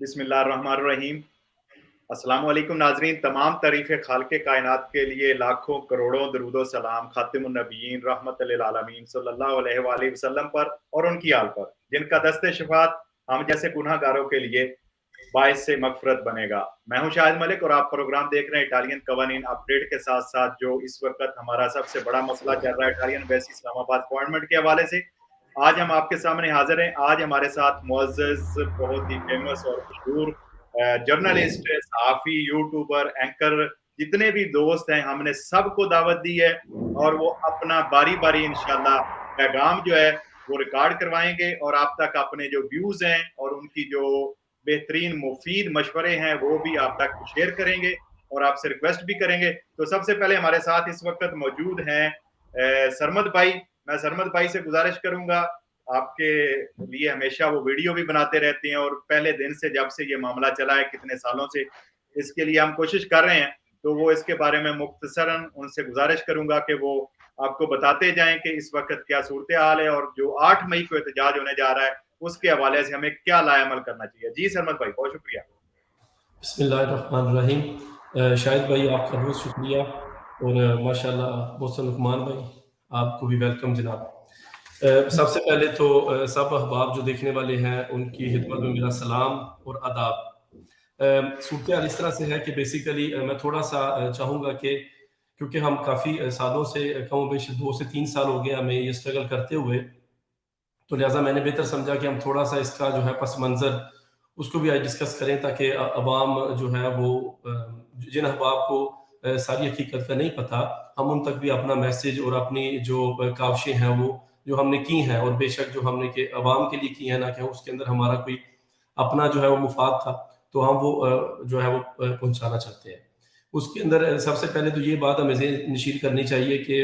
بسم اللہ الرحمن الرحیم۔ السلام علیکم ناظرین، تمام تعریف خالق کائنات کے لیے لاکھوں کروڑوں درود و سلام خاتم النبیین رحمت للعالمین صلی اللہ علیہ وآلہ وسلم پر اور ان کی آل پر، جن کا دست شفاعت ہم جیسے گناہ گاروں کے لیے باعث سے مغفرت بنے گا۔ میں ہوں شاہد ملک اور آپ پروگرام دیکھ رہے ہیں اٹالین قوانین اپڈیٹ کے ساتھ ساتھ جو اس وقت ہمارا سب سے بڑا مسئلہ چل رہا ہے اٹالین ایمبیسی اسلام آباد اپوائنٹمنٹ کے حوالے سے۔ آج ہم آپ کے سامنے حاضر ہیں۔ آج ہمارے ساتھ معزز، بہت ہی فیمس اور مشہور جرنلسٹ، صحافی، یوٹیوبر، اینکر، جتنے بھی دوست ہیں ہم نے سب کو دعوت دی ہے اور وہ اپنا باری باری انشاءاللہ پیغام جو ہے وہ ریکارڈ کروائیں گے اور آپ تک اپنے جو ویوز ہیں اور ان کی جو بہترین مفید مشورے ہیں وہ بھی آپ تک شیئر کریں گے اور آپ سے ریکویسٹ بھی کریں گے۔ تو سب سے پہلے ہمارے ساتھ اس وقت موجود ہیں سرمد بھائی۔ میں سرمد بھائی سے گزارش کروں گا، آپ کے لیے ہمیشہ وہ ویڈیو بھی بناتے رہتے ہیں اور پہلے دن سے جب سے یہ معاملہ چلا ہے کتنے سالوں سے اس کے لیے ہم کوشش کر رہے ہیں، تو وہ اس کے بارے میں مختصراً ان سے گزارش کروں گا کہ وہ آپ کو بتاتے جائیں کہ اس وقت کیا صورتحال ہے اور جو 8 مئی کو احتجاج ہونے جا رہا ہے اس کے حوالے سے ہمیں کیا لائے عمل کرنا چاہیے۔ جی سرمد بھائی، بہت شکریہ۔ بسم اللہ الرحمن الرحیم۔ شاہد بھائی آپ کا بہت شکریہ اور ماشاءاللہ محسن لقمان بھائی آپ کو بھی ویلکم جناب۔ سب سے پہلے تو سب احباب جو دیکھنے والے ہیں ان کی خدمت میں میرا سلام اور آداب۔ صورتحال اس طرح سے ہے کہ بیسیکلی میں تھوڑا سا چاہوں گا کہ کیونکہ ہم کافی سالوں سے کم و بیش 2 سے 3 سال ہو گئے ہمیں یہ اسٹرگل کرتے ہوئے، تو لہٰذا میں نے بہتر سمجھا کہ ہم تھوڑا سا اس کا جو ہے پس منظر اس کو بھی آج ڈسکس کریں تاکہ عوام جو ہے وہ جن احباب کو ساری حقیقت کا نہیں پتہ ہم ان تک بھی اپنا میسیج اور اپنی جو کاوشیں ہیں وہ جو ہم نے کی ہیں، اور بے شک جو ہم نے کہ عوام کے لیے کی ہیں، نہ کہ اس کے اندر ہمارا کوئی اپنا جو ہے وہ مفاد تھا، تو ہم وہ جو ہے وہ پہنچانا چاہتے ہیں۔ اس کے اندر سب سے پہلے تو یہ بات ہمیں نشیر کرنی چاہیے کہ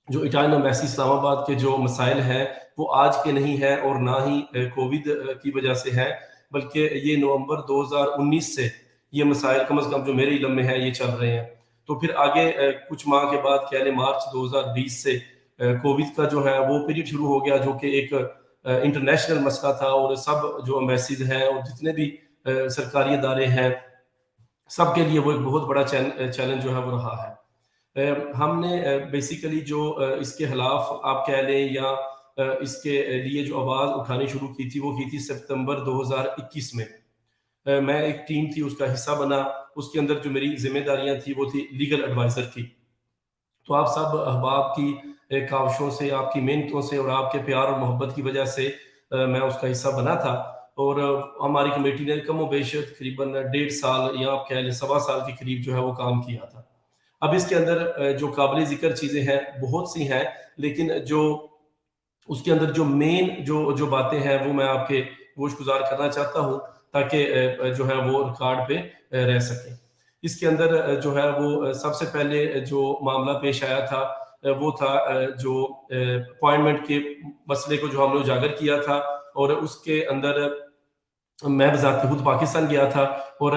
جو اٹالین ایمبیسی اسلام آباد کے جو مسائل ہیں وہ آج کے نہیں ہیں اور نہ ہی کووڈ کی وجہ سے ہے، بلکہ یہ نومبر 2019 سے یہ مسائل کم از کم جو میرے علم میں ہے یہ چل رہے ہیں۔ تو پھر آگے کچھ ماہ کے بعد کہہ لیں مارچ 2020 سے کووڈ کا جو ہے وہ پیریڈ شروع ہو گیا، جو کہ ایک انٹرنیشنل مسئلہ تھا، اور سب جو ایمبیسیز ہیں اور جتنے بھی سرکاری ادارے ہیں سب کے لیے وہ ایک بہت بڑا چیلنج جو ہے وہ رہا ہے۔ ہم نے بیسیکلی جو اس کے خلاف آپ کہہ لیں یا اس کے لیے جو آواز اٹھانی شروع کی تھی وہ کی تھی سپتمبر 2021 میں۔ میں ایک ٹیم تھی اس کا حصہ بنا، اس کے اندر جو میری ذمہ داریاں تھی وہ تھی لیگل ایڈوائزر کی۔ تو آپ سب احباب کی کاوشوں سے، آپ کی محنتوں سے اور آپ کے پیار اور محبت کی وجہ سے میں اس کا حصہ بنا تھا، اور ہماری کمیٹی نے کم و بیش تقریباً 1.5 سال یا آپ کہہ لیں 1.25 سال کے قریب جو ہے وہ کام کیا تھا۔ اب اس کے اندر جو قابل ذکر چیزیں ہیں بہت سی ہیں، لیکن جو اس کے اندر جو مین جو باتیں ہیں وہ میں آپ کے گوش گزار کرنا چاہتا ہوں تاکہ جو ہے وہ ریکارڈ پہ رہ سکیں۔ اس کے اندر جو ہے وہ سب سے پہلے جو معاملہ پیش آیا تھا وہ تھا جو اپوائنٹمنٹ کے مسئلے کو جو ہم نے اجاگر کیا تھا، اور اس کے اندر میں بذات خود پاکستان گیا تھا اور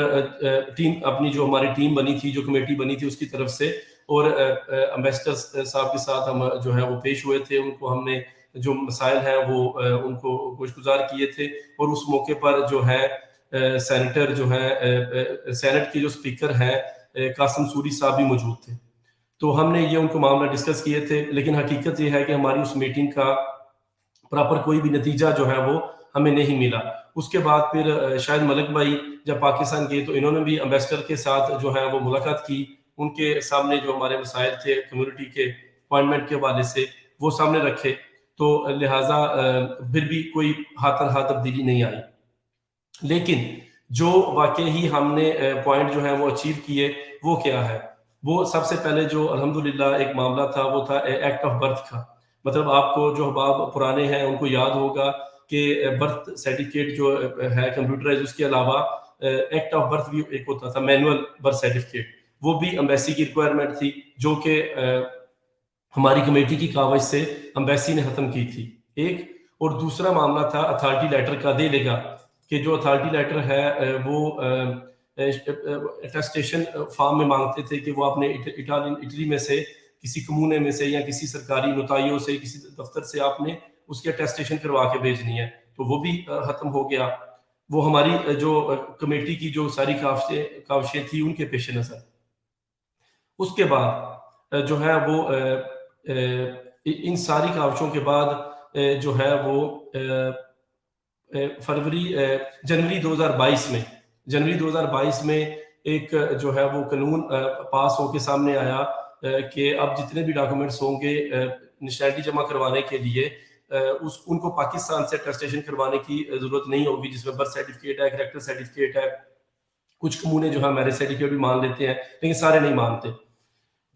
ٹیم اپنی جو ہماری ٹیم بنی تھی، جو کمیٹی بنی تھی اس کی طرف سے، اور امبیسڈر صاحب کے ساتھ ہم جو ہے وہ پیش ہوئے تھے۔ ان کو ہم نے جو مسائل ہیں وہ ان کو گوش گزار کیے تھے، اور اس موقع پر جو ہے سینیٹر جو ہے سینٹ کے جو اسپیکر ہیں قاسم سوری صاحب بھی موجود تھے۔ تو ہم نے یہ ان کو معاملہ ڈسکس کیے تھے، لیکن حقیقت یہ ہے کہ ہماری اس میٹنگ کا پراپر کوئی بھی نتیجہ جو ہے وہ ہمیں نہیں ملا۔ اس کے بعد پھر شاہد ملک بھائی جب پاکستان گئے تو انہوں نے بھی امبیسڈر کے ساتھ جو ہے وہ ملاقات کی، ان کے سامنے جو ہمارے مسائل تھے کمیونٹی کے اپوائنٹمنٹ کے حوالے سے وہ سامنے رکھے، تو لہٰذا پھر بھی کوئی ہاتھ ہاتھ تبدیلی نہیں آئی۔ لیکن جو واقعی ہی ہم نے پوائنٹ جو ہے وہ اچیو کیے وہ کیا ہے، وہ سب سے پہلے جو الحمدللہ ایک معاملہ تھا وہ تھا ایکٹ آف برتھ کا۔ مطلب آپ کو جو احباب پرانے ہیں ان کو یاد ہوگا کہ برتھ سرٹیفکیٹ جو ہے کمپیوٹرائز، اس کے علاوہ ایکٹ آف برتھ بھی ایک ہوتا تھا، مینول برتھ سرٹیفکیٹ، وہ بھی امبیسی کی ریکوائرمنٹ تھی، جو کہ ہماری کمیٹی کی کاوش سے امبیسی نے ختم کی تھی ایک۔ اور دوسرا معاملہ تھا اتھارٹی لیٹر کا دے لے گا، کہ جو اتھارٹی لیٹر ہے وہ اٹیسٹیشن فارم میں مانگتے تھے کہ وہ اپنے اٹلی میں سے کسی کمونے میں سے یا کسی سرکاری نوتائیوں سے کسی دفتر سے آپ نے اس کی اٹیسٹیشن کروا کے بھیجنی ہے، تو وہ بھی ختم ہو گیا۔ وہ ہماری جو کمیٹی کی جو ساری کاوشیں تھی ان کے پیش نظر. اس کے بعد جو ہے وہ ان ساری کاوشوں کے بعد جو ہے وہ جنوری 2022 میں ایک جو ہے وہ قانون پاس ہو کے سامنے آیا کہ اب جتنے بھی ڈاکومنٹس ہوں گے نیشنلٹی جمع کروانے کے لیے ان کو پاکستان سے اٹیسٹیشن کروانے کی ضرورت نہیں ہوگی، جس میں برتھ سرٹیفکیٹ ہے، کریکٹر سرٹیفکیٹ ہے. کچھ کمونے جو ہے میرج سرٹیفکیٹ بھی مان لیتے ہیں لیکن سارے نہیں مانتے.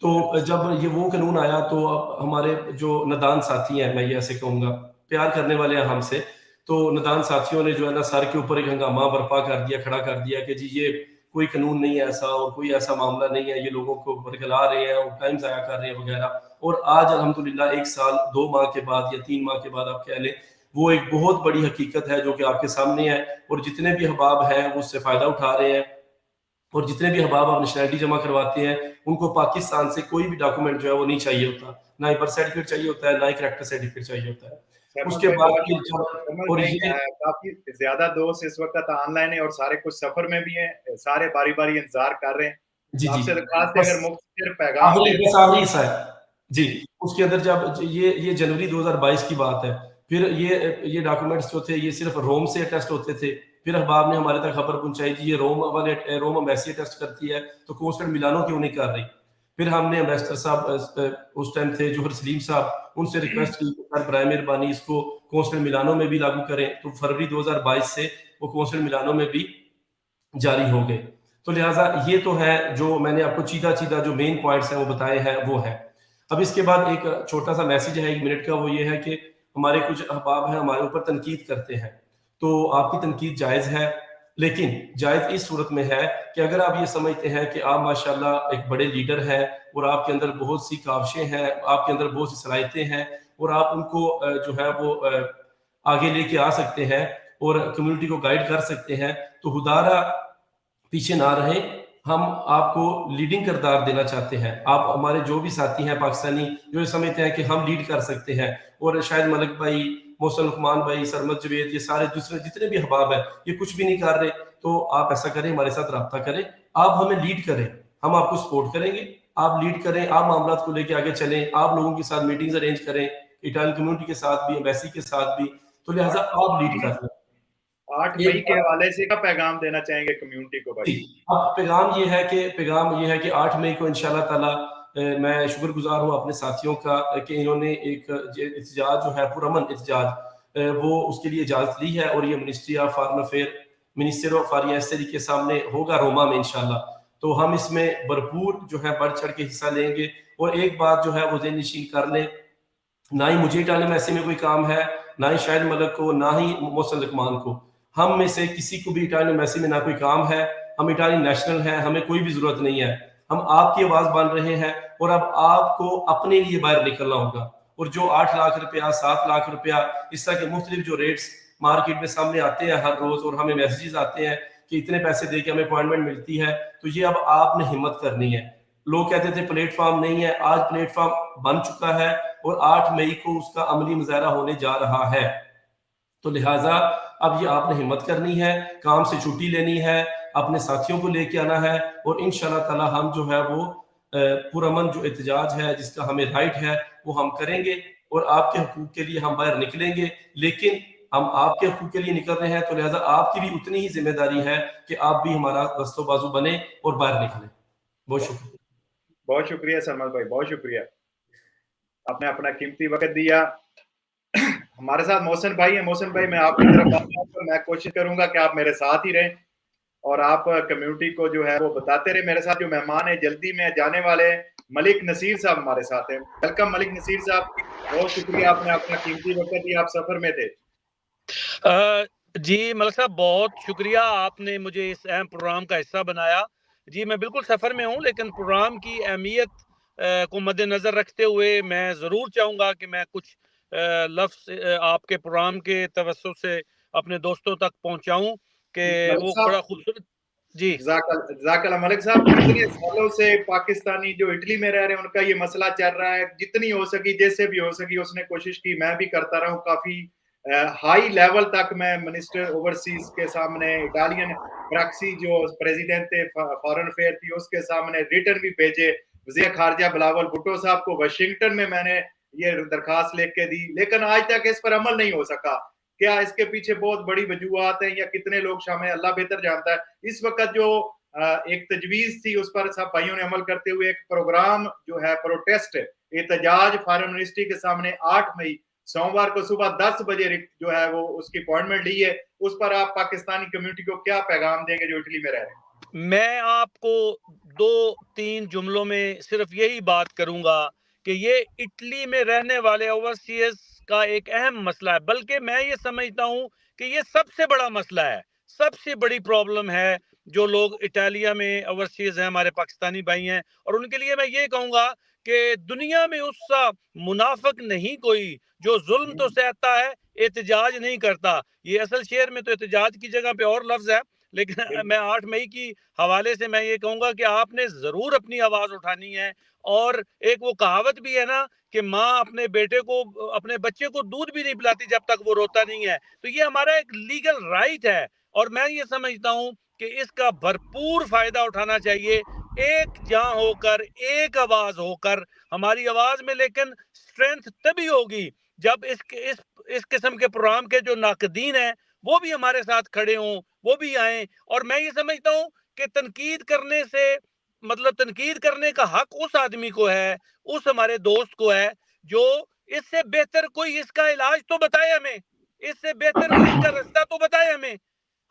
تو جب یہ وہ قانون آیا تو اب ہمارے جو ندان ساتھی ہیں، میں یہ ایسے کہوں گا، پیار کرنے والے ہیں ہم سے، تو ندان ساتھیوں نے جو ہے نا سر کے اوپر ایک ہنگامہ برپا کر دیا، کھڑا کر دیا کہ جی یہ کوئی قانون نہیں ہے ایسا اور کوئی ایسا معاملہ نہیں ہے، یہ لوگوں کو برگلا رہے ہیں اور ٹائم ضائع کر رہے ہیں وغیرہ. اور آج الحمدللہ 1 سال 2 ماہ کے بعد یا 3 ماہ کے بعد آپ کہہ لیں، وہ ایک بہت بڑی حقیقت ہے جو کہ آپ کے سامنے ہے، اور جتنے بھی احباب ہیں وہ اس سے فائدہ اٹھا رہے ہیں. اور جتنے بھی احباب آپ نیشنلٹی جمع کرواتے ہیں ان کو پاکستان سے کوئی بھی ڈاکومنٹ جو ہے وہ نہیں چاہیے ہوتا، نہ ہی برتھ سرٹیفکیٹ چاہیے ہوتا ہے، نہ ہی کریکٹر سرٹیفکیٹ چاہیے ہوتا ہے. اس کے بعد اور یہ کافی زیادہ دوست اس وقت آن لائن ہیں اور سارے کچھ سفر میں بھی ہیں، سارے باری باری انتظار کر رہے ہیں. جی آپ جی سے درخواست ہے اگر مختصر پیغام دے دیں. آخری حصہ ہے جی. اس کے اندر جب یہ جنوری 2022 کی بات ہے، پھر یہ ڈاکومنٹس جو تھے یہ صرف روم سے اٹیسٹ ہوتے تھے. پھر احباب نے ہمارے تک خبر پہنچائی جی یہ روم ایمبیسی اٹیسٹ کرتی ہے تو کونسلر ملانو کیوں نہیں کر رہی. پھر ہم نے امبیسڈر صاحب اس ٹائم تھے جوہر سلیم صاحب، ان سے ریکویسٹ کی کہ برائے مہربانی اس کو کونسلر ملانو میں بھی لاگو کریں. تو فروری 2022 سے وہ کونسلر ملانو میں بھی جاری ہو گئے. تو لہٰذا یہ تو ہے جو میں نے آپ کو چیدہ جو مین پوائنٹس ہیں وہ بتائے ہیں وہ ہے. اب اس کے بعد ایک چھوٹا سا میسیج ہے 1 منٹ کا، وہ یہ ہے کہ ہمارے کچھ احباب ہیں ہمارے اوپر تنقید کرتے ہیں. تو آپ کی تنقید جائز ہے، لیکن جائز اس صورت میں ہے کہ اگر آپ یہ سمجھتے ہیں کہ آپ ماشاءاللہ ایک بڑے لیڈر ہیں اور آپ کے اندر بہت سی کاوشیں ہیں، آپ کے اندر بہت سی صلاحیتیں ہیں اور آپ ان کو جو ہے وہ آگے لے کے آ سکتے ہیں اور کمیونٹی کو گائیڈ کر سکتے ہیں، تو خدارا پیچھے نہ رہیں. ہم آپ کو لیڈنگ کردار دینا چاہتے ہیں. آپ ہمارے جو بھی ساتھی ہیں پاکستانی جو یہ سمجھتے ہیں کہ ہم لیڈ کر سکتے ہیں، اور شاید ملک بھائی، محسن لقمان بھائی، سرمد جوید، یہ سارے دوسرے جتنے بھی احباب ہیں یہ کچھ بھی نہیں کر رہے، تو آپ ایسا کریں، ہمارے ساتھ رابطہ کریں، آپ ہمیں لیڈ کریں، ہم آپ کو سپورٹ کریں گے. آپ لیڈ کریں، آپ معاملات کو لے کے آگے چلیں، آپ لوگوں کے ساتھ میٹنگز ارینج کریں، اٹالین کمیونٹی کے ساتھ بھی، ایمبیسی کے ساتھ بھی. تو لہٰذا آپ لیڈ کر لیں. 8 مئی کے حوالے سے کیا پیغام دینا چاہیں گے کمیونٹی کو بھائی؟ اب پیغام یہ ہے کہ 8 مئی کو انشاءاللہ تعالی میں شکر گزار ہوں اپنے ساتھیوں کا کہ انہوں نے ایک احتجاج جو ہے پرامن احتجاج وہ اس کے لیے اجازت لی ہے، اور یہ ministry of foreign affair, minister of foreign affair کے سامنے ہوگا روما میں انشاءاللہ. تو ہم اس میں بھرپور جو ہے بڑھ چڑھ کے حصہ لیں گے. اور ایک بات جو ہے وہ ذہن نشین کر لیں، نہ ہی مجھے اٹالین ایمبیسی میں کوئی کام ہے، نہ ہی شاہد ملک کو، نہ ہی محسن لقمان کو. ہم میں سے کسی کو بھی اٹالین ایمبیسی میں نہ کوئی کام ہے. ہم اٹالین نیشنل ہیں، ہمیں کوئی بھی ضرورت نہیں ہے. ہم آپ کی آواز بن رہے ہیں، اور اب آپ کو اپنے لیے باہر نکلنا ہوگا. اور جو 8 لاکھ روپیہ، 7 لاکھ روپیہ، اس طرح کے مختلف جو ریٹس مارکیٹ میں سامنے آتے ہیں ہر روز، اور ہمیں میسیجز آتے ہیں کہ اتنے پیسے دے کے ہمیں اپوائنٹمنٹ ملتی ہے، تو یہ اب آپ نے ہمت کرنی ہے. لوگ کہتے تھے پلیٹ فارم نہیں ہے، آج پلیٹ فارم بن چکا ہے، اور 8 مئی کو اس کا عملی مظاہرہ ہونے جا رہا ہے. تو لہٰذا اب یہ آپ نے ہمت کرنی ہے، کام سے چھٹی لینی ہے، اپنے ساتھیوں کو لے کے آنا ہے، اور انشاءاللہ تعالی ہم جو ہے وہ پرامن جو احتجاج ہے جس کا ہمیں رائٹ ہے وہ ہم کریں گے، اور آپ کے حقوق کے لیے ہم باہر نکلیں گے. لیکن ہم آپ کے حقوق کے لیے نکل رہے ہیں تو لہٰذا آپ کی بھی اتنی ہی ذمہ داری ہے کہ آپ بھی ہمارا دست و بازو بنیں اور باہر نکلیں. بہت شکریہ. بہت شکریہ سرمد بھائی، بہت شکریہ، آپ نے اپنا قیمتی وقت دیا. ہمارے ساتھ محسن بھائی ہیں. محسن بھائی، میں آپ کی طرف میں کوشش کروں گا کہ آپ میرے ساتھ ہی رہیں اور آپ کمیونٹی کو جو ہے وہ بتاتے رہے. میرے ساتھ جو مہمان ہیں جلدی میں جانے والے ہیں، ملک نصیر صاحب ہمارے ساتھ ہیں. ویلکم ملک نصیر صاحب، بہت شکریہ، آپ نے اپنا قیمتی وقت دیا، آپ سفر میں تھے. جی ملک صاحب، بہت شکریہ، آپ نے مجھے اس اہم پروگرام کا حصہ بنایا. جی میں بالکل سفر میں ہوں، لیکن پروگرام کی اہمیت کو مد نظر رکھتے ہوئے میں ضرور چاہوں گا کہ میں کچھ لفظ آپ کے پروگرام کے توسط سے اپنے دوستوں تک پہنچاؤں کہ وہ بڑا خوبصورت. جی جزاک اللہ. ملک صاحب، کتنے سالوں سے پاکستانی جو اٹلی میں رہ رہے ہیں ان کا یہ مسئلہ چل رہا ہے، جتنی ہو سکی، جیسے بھی ہو سکی اس نے کوشش کی، میں بھی کرتا رہا ہوں. کافی हाई लेवल तक मैं मिनिस्टर ओवरसीज के सामने, इटालियन ब्रैक्सी जो प्रेसिडेंट थे फॉरेन अफेयर थी उसके सामने रिटर्न भी भेजे, वज़ीर खारजा बिलावल भुट्टो साहब को वाशिंगटन में मैंने ये दरखास्त लिख के दी, लेकिन आज तक इस पर अमल नहीं हो सका। क्या इसके पीछे बहुत बड़ी वजूहात हैं या कितने लोग शामिल हैं, अल्लाह बेहतर जानता है। इस वक्त जो एक तजवीज़ थी उस पर सब भाइयों ने अमल करते हुए एक प्रोग्राम जो है प्रोटेस्ट एहतजाज फॉरेन मिनिस्ट्री के सामने 8 मई सोमवार को सुबह 10 बजे जो है वो उसकी अपॉइंटमेंट ली है, उस पर आप पाकिस्तानी कम्युनिटी को क्या पैगाम देंगे जो इटली में रह रहे हैं? मैं आपको 2-3 जुमलों में सिर्फ यही बात करूंगा कि ये इटली में रहने वाले ओवरसीज का एक अहम मसला है, बल्कि मैं ये समझता हूँ कि ये सबसे बड़ा मसला है, सबसे बड़ी प्रॉब्लम है। जो लोग इटालिया में ओवरसीज हैं, हमारे पाकिस्तानी भाई हैं, और उनके लिए मैं ये कहूँगा कि दुनिया में उसका मुनाफिक नहीं कोई जो जुल्म तो सहता है, एहतजाज नहीं करता। ये असल शेर में तो एहतजाज की जगह पे और लफ्ज़ है, लेकिन मैं 8 मई की हवाले से मैं ये कहूँगा कि आपने ज़रूर अपनी आवाज़ उठानी है। और एक वो कहावत भी है ना कि माँ अपने बेटे को, अपने बच्चे को दूध भी नहीं पिलाती जब तक वो रोता नहीं है। तो ये हमारा एक लीगल राइट है और मैं ये समझता हूँ कि इसका भरपूर फायदा उठाना चाहिए, एक जान होकर, एक आवाज़ होकर। हमारी आवाज़ में लेकिन स्ट्रेंथ तभी होगी जब इस किस्म के प्रोग्राम के जो नाकदीन हैं वो भी हमारे साथ खड़े हों, वो भी आएं। और मैं ये समझता हूँ कि तनकीद करने से मतलब तनकीद करने का हक उस आदमी को है, उस हमारे दोस्त को है जो इससे बेहतर कोई इसका इलाज तो बताए हमें, इससे बेहतर कोई इसका रास्ता तो बताए हमें।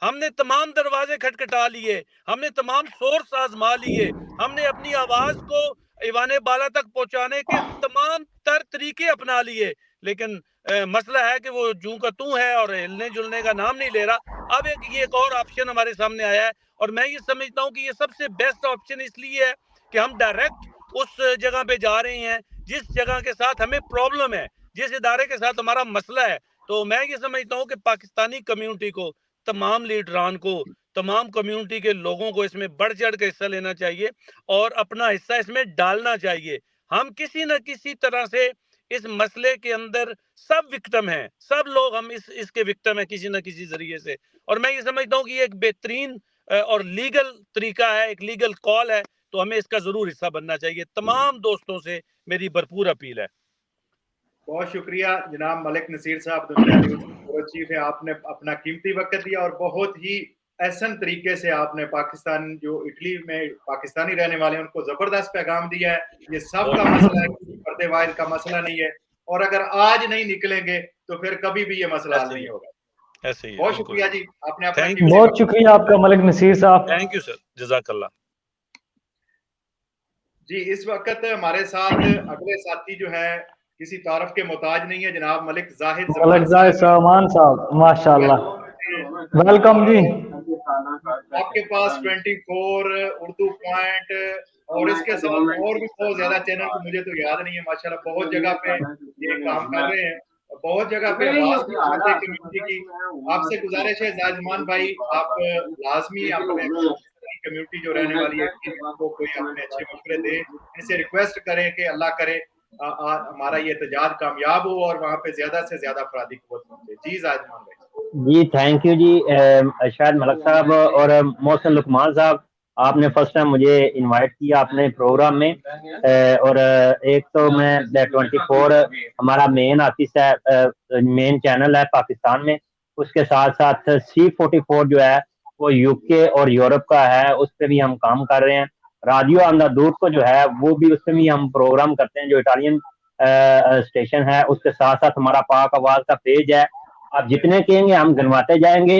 हमने तमाम दरवाजे खटखटा लिए, हमने तमाम सोर्स आजमा लिए, हमने अपनी आवाज को ईवाने बाला तक पहुंचाने के तमाम तर तरीके अपना लिए, लेकिन मसला है कि वो जूं का तू है और हिलने जुलने का नाम नहीं ले रहा। अब एक और ऑप्शन हमारे सामने आया है और मैं ये समझता हूँ कि ये सबसे बेस्ट ऑप्शन इसलिए है कि हम डायरेक्ट उस जगह पे जा रहे हैं जिस जगह के साथ हमें प्रॉब्लम है, जिस इदारे के साथ हमारा मसला है। तो मैं ये समझता हूँ कि पाकिस्तानी कम्युनिटी को, तमाम लीडरान को, तमाम कम्युनिटी के लोगों को इसमें बढ़ चढ़ के हिस्सा लेना चाहिए और अपना हिस्सा इसमें डालना चाहिए। हम किसी न किसी तरह से इस मसले के अंदर सब विक्टिम हैं, सब लोग हम इसके विक्टिम हैं किसी न किसी जरिए से। और मैं ये समझता हूँ कि ये एक बेहतरीन और लीगल तरीका है, एक लीगल कॉल है, तो हमें इसका जरूर हिस्सा बनना चाहिए। तमाम दोस्तों से मेरी भरपूर अपील है। बहुत शुक्रिया जनाब मलिक नसीर साहब, दुनिया न्यूज़ ब्यूरो चीफ है, आपने अपना कीमती वक्त दिया और बहुत ही एहसन तरीके से आपने पाकिस्तान जो इटली में पाकिस्तानी रहने वाले हैं उनको जबरदस्त पैगाम दिया है। ये सब का मसला है, पर्दे वाहिद का मसला नहीं है और अगर आज नहीं निकलेंगे तो फिर कभी भी ये मसला हल नहीं होगा। ऐसे ही बहुत शुक्रिया जी, आपने अपना बहुत शुक्रिया आपका मलिक नसीर साहब। थैंक यू सर, जज़ाकल्लाह। जी, इस वक्त हमारे साथ अगले साथी जो है किसी तारफ के मोहताज नहीं है, जनाब मलिक जाहिद सामान साहब, माशाल्लाह, वेलकम जी। आपके पास 24 उर्दू पॉइंट और इसके साथ और भी बहुत ज्यादा चैनल तो मुझे तो याद नहीं है, माशाल्लाह बहुत जगह पे ये काम कर रहे हैं, बहुत जगह पे आवाज भी उठाते हैं कम्युनिटी की। आपसे गुजारिश है जाजमान भाई, आप लाजमी अपने कम्युनिटी जो रहने वाली है को कोई अपने अच्छे मशवरे दे, इनसे रिक्वेस्ट करें कि अल्लाह करे हमारा ये एहतजाज कामयाब हो और वहाँ पे ज्यादा से ज्यादा अफरादी क़ुव्वत पहुंचे। जी जाजमान भाई। जी थैंक यू जी। शायद मलक साहब और मोहसिन लुकमान साहब, आपने फर्स्ट टाइम मुझे इनवाइट किया अपने प्रोग्राम में। और एक तो मैं 24 हमारा मेन आर्टिस्ट है, मेन चैनल है पाकिस्तान में, उसके साथ साथ C44 जो है वो यूके और यूरोप का है, उस पर भी हम काम कर रहे हैं। रेडियो अंधाधुंध को जो है वो भी, उसमें भी हम प्रोग्राम करते हैं, जो इटालियन स्टेशन है। उसके साथ साथ हमारा पाक आवाज का पेज है, आप जितने कहेंगे हम गिनवाते जाएंगे।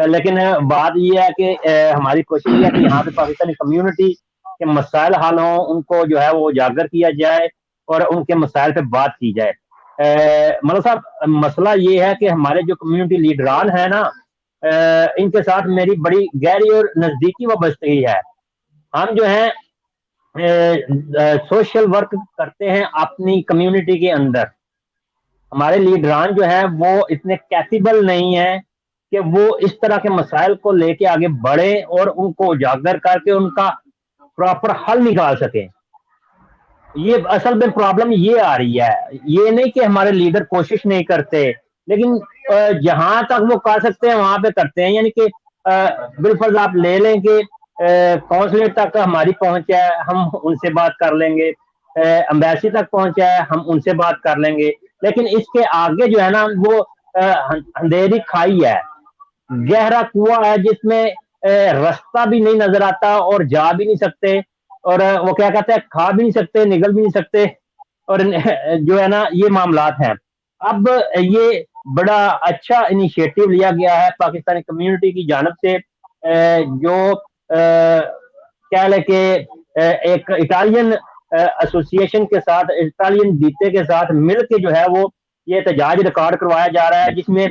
लेकिन बात यह है कि हमारी कोशिश है कि यहाँ पे पाकिस्तानी कम्युनिटी के मसाइल हल हों, उनको जो है वो उजागर किया जाए और उनके मसाइल पे बात की जाए। मतलब साहब, मसला ये है कि हमारे जो कम्युनिटी लीडरान है ना, इनके साथ मेरी बड़ी गहरी और नजदीकी वाबस्तगी है। हम जो है सोशल वर्क करते हैं अपनी कम्युनिटी के अंदर। हमारे लीडरान जो है वो इतने कैपेबल नहीं है कि वो इस तरह के मसाइल को लेके आगे बढ़े और उनको उजागर करके उनका प्रॉपर हल निकाल सके। ये असल में प्रॉब्लम ये आ रही है, ये नहीं कि हमारे लीडर कोशिश नहीं करते, لیکن جہاں تک وہ کر سکتے ہیں وہاں پہ کرتے ہیں. یعنی کہ بالفرض آپ لے لیں کہ کونسلر تک ہماری پہنچ ہے, ہم ان سے بات کر لیں گے, امبیسی تک پہنچا ہے, ہم ان سے بات کر لیں گے, لیکن اس کے آگے جو ہے نا وہ اندھیری کھائی ہے, گہرا کنواں ہے جس میں راستہ بھی نہیں نظر آتا اور جا بھی نہیں سکتے, اور وہ کیا کہتے ہیں کھا بھی نہیں سکتے, نگل بھی نہیں سکتے, اور جو ہے نا یہ معاملات ہیں. اب یہ بڑا اچھا انیشیٹو لیا گیا ہے پاکستانی کمیونٹی کی جانب سے, جو کیا لے کہ ایک اٹالین ایسوسی ایشن کے ساتھ, اٹالین دیتے کے ساتھ مل کے جو ہے وہ یہ احتجاج ریکارڈ کروایا جا رہا ہے, جس میں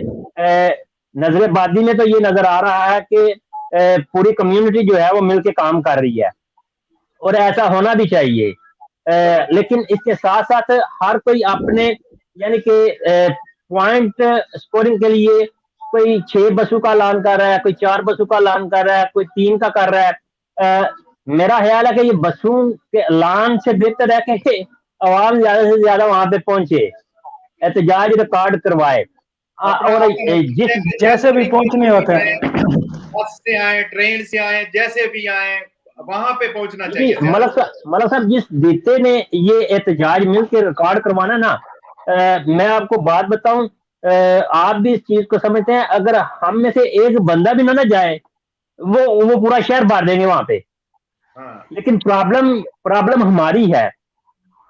نظر بازی میں تو یہ نظر آ رہا ہے کہ پوری کمیونٹی جو ہے وہ مل کے کام کر رہی ہے, اور ایسا ہونا بھی چاہیے. لیکن اس کے ساتھ ساتھ ہر کوئی اپنے یعنی کہ پوائنٹ سکورنگ کے لیے کوئی 6 بسوں کا اعلان کر رہا ہے, کوئی 4 بسوں کا اعلان کر رہا ہے, کوئی 3 کا کر رہا ہے. میرا خیال ہے کہ یہ بسوں کے اعلان سے بہتر ہے کہ عوام زیادہ سے زیادہ وہاں پہ پہنچے, احتجاج ریکارڈ کروائے, اور جس جیسے بھی پہنچنے ہوتے ہیں, بس سے آئیں, ٹرین سے آئیں, جیسے بھی آئیں وہاں پہ پہنچنا جی چاہیے. ملک صاحب جس دیتے نے یہ احتجاج مل کے ریکارڈ کروانا نا, میں آپ کو بات بتاؤں, آپ بھی اس چیز کو سمجھتے ہیں, اگر ہم میں سے ایک بندہ بھی نہ جائے وہ پورا شہر بھر دیں گے وہاں پہ. لیکن پرابلم ہماری ہے,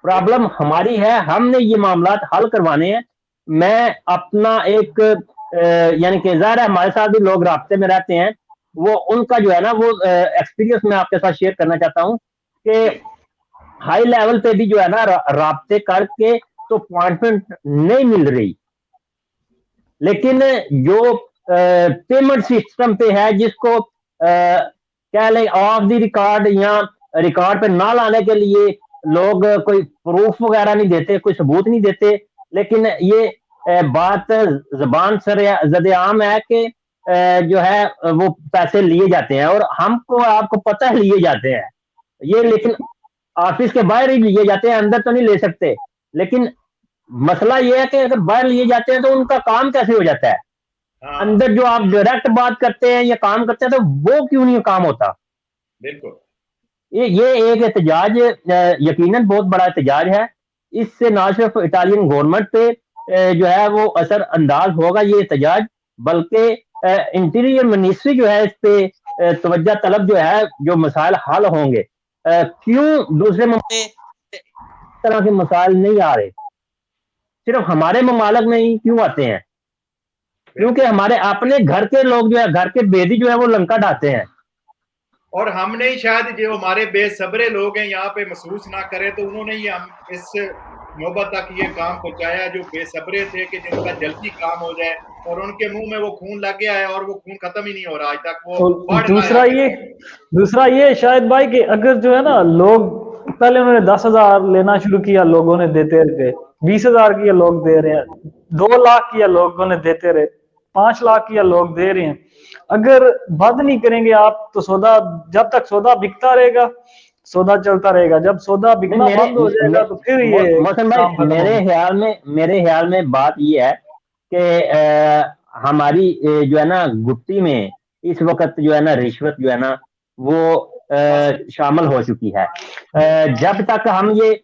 پرابلم ہماری ہے, ہم نے یہ معاملات حل کروانے ہیں. میں اپنا ایک یعنی کہ ظاہر ہے ہمارے ساتھ بھی لوگ رابطے میں رہتے ہیں, وہ ان کا جو ہے نا وہ ایکسپیرینس میں آپ کے ساتھ شیئر کرنا چاہتا ہوں کہ ہائی لیول پہ بھی جو ہے نا رابطے کر کے تو اپوائنٹمنٹ نہیں مل رہی, لیکن جو پیمنٹ سسٹم پہ ہے, جس کو کہہ لیں آف دی ریکارڈ یا ریکارڈ پہ نہ لانے کے لیے لوگ کوئی پروف وغیرہ نہیں دیتے, کوئی ثبوت نہیں دیتے, لیکن یہ بات زبان زد عام ہے کہ جو ہے وہ پیسے لیے جاتے ہیں, اور ہم کو آپ کو پتہ ہے لیے جاتے ہیں یہ, لیکن آفس کے باہر ہی لیے جاتے ہیں, اندر تو نہیں لے سکتے. لیکن مسئلہ یہ ہے کہ اگر باہر لیے جاتے ہیں تو ان کا کام کیسے ہو جاتا ہے, اندر جو آپ ڈائریکٹ بات کرتے ہیں یا کام کرتے ہیں تو وہ کیوں نہیں کام ہوتا. بالکل یہ ایک احتجاج یقیناً بہت بڑا احتجاج ہے. اس سے نہ صرف اٹالین گورنمنٹ پہ جو ہے وہ اثر انداز ہوگا یہ احتجاج, بلکہ انٹیریئر منسٹری جو ہے اس پہ توجہ طلب جو ہے, جو مسائل حل ہوں گے. کیوں دوسرے ممالک طرح کے مسائل نہیں آ رہے, صرف ہمارے ممالک میں ہی کیوں آتے ہیں؟ کیونکہ ہمارے اپنے گھر کے لوگ جو ہے, گھر کے بیدی جو ہے وہ لنکا ڈھاتے ہیں, اور ہم نے شاید جو ہمارے بے صبرے لوگ ہیں یہاں پہ محسوس نہ کریں, تو انہوں نے ہی ہم اس نوبت تک یہ کام پہنچایا, جو بے صبرے تھے کہ جن کا جلدی کام ہو جائے, اور ان کے منہ میں وہ خون لگ گیا ہے اور وہ خون ختم ہی نہیں ہو رہا آج تک. وہ دوسرا یہ شاید بھائی کہ اگر جو ہے نا لوگ پہلے انہوں نے 10,000 لینا شروع کیا, لوگوں نے دیتے رہے, 20,000 کیا لوگ دے رہے ہیں, 2 لاکھ کیا لوگوں نے دیتے رہے, 5 لاکھ کیا لوگ دے رہے ہیں. اگر بند نہیں کریں گے آپ تو سودا, جب تک سودا بکتا رہے گا سودا چلتا رہے گا, جب سودا بکنا بند ہو جائے گا تو پھر یہ محسن بھائی میرے خیال میں بات یہ ہے کہ ہماری جو ہے نا گپتی میں اس وقت جو ہے نا رشوت جو ہے نا وہ شامل ہو چکی ہے. جب تک ہم یہ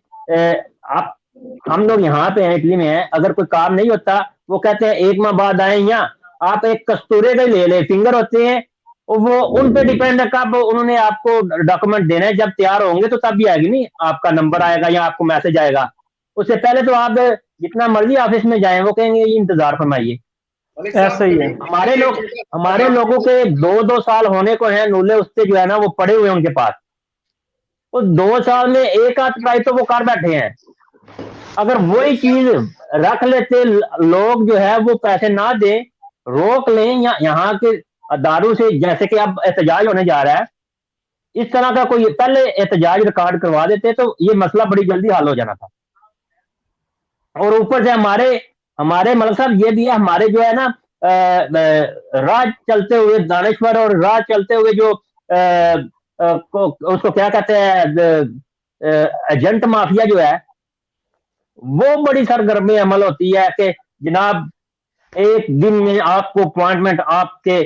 ہم لوگ یہاں پہ ہیں, اٹلی میں ہیں, اگر کوئی کام نہیں ہوتا وہ کہتے ہیں 1 ماہ بعد آئیں, یا آپ ایک کستورے کا لے لیں, فنگر ہوتے ہیں وہ ان پہ ڈیپینڈ ہے کب انہوں نے آپ کو ڈاکومنٹ دینا ہے, جب تیار ہوں گے تو تب بھی آئے گی, نہیں آپ کا نمبر آئے گا یا آپ کو میسج آئے گا. اس سے پہلے تو آپ جتنا مرضی آفس میں جائیں وہ کہیں گے یہ انتظار فرمائیے. ایسا ہی ہے. ہمارے لوگوں کے 2 سال ہونے کو ہیں نولے اس سے جو ہے نا وہ پڑے ہوئے ان کے پاس, اس 2 سال میں 1 آدھ ٹرائی تو وہ کر بیٹھے ہیں. اگر وہی چیز رکھ لیتے لوگ جو ہے وہ پیسے نہ دیں, روک لیں, یا یہاں کے اداروں سے جیسے کہ اب احتجاج ہونے جا رہا ہے, اس طرح کا کوئی پہلے احتجاج ریکارڈ کروا دیتے تو یہ مسئلہ بڑی جلدی حل ہو جانا تھا. اور اوپر سے ہمارے ملک صاحب یہ بھی ہے, ہمارے جو ہے نا راہ چلتے ہوئے دانشور, اور راہ چلتے ہوئے جو اس کو کیا کہتے ہیں ایجنٹ مافیا جو ہے, وہ بڑی سرگرمی عمل ہوتی ہے کہ جناب एक दिन में आपको अपॉइंटमेंट आपके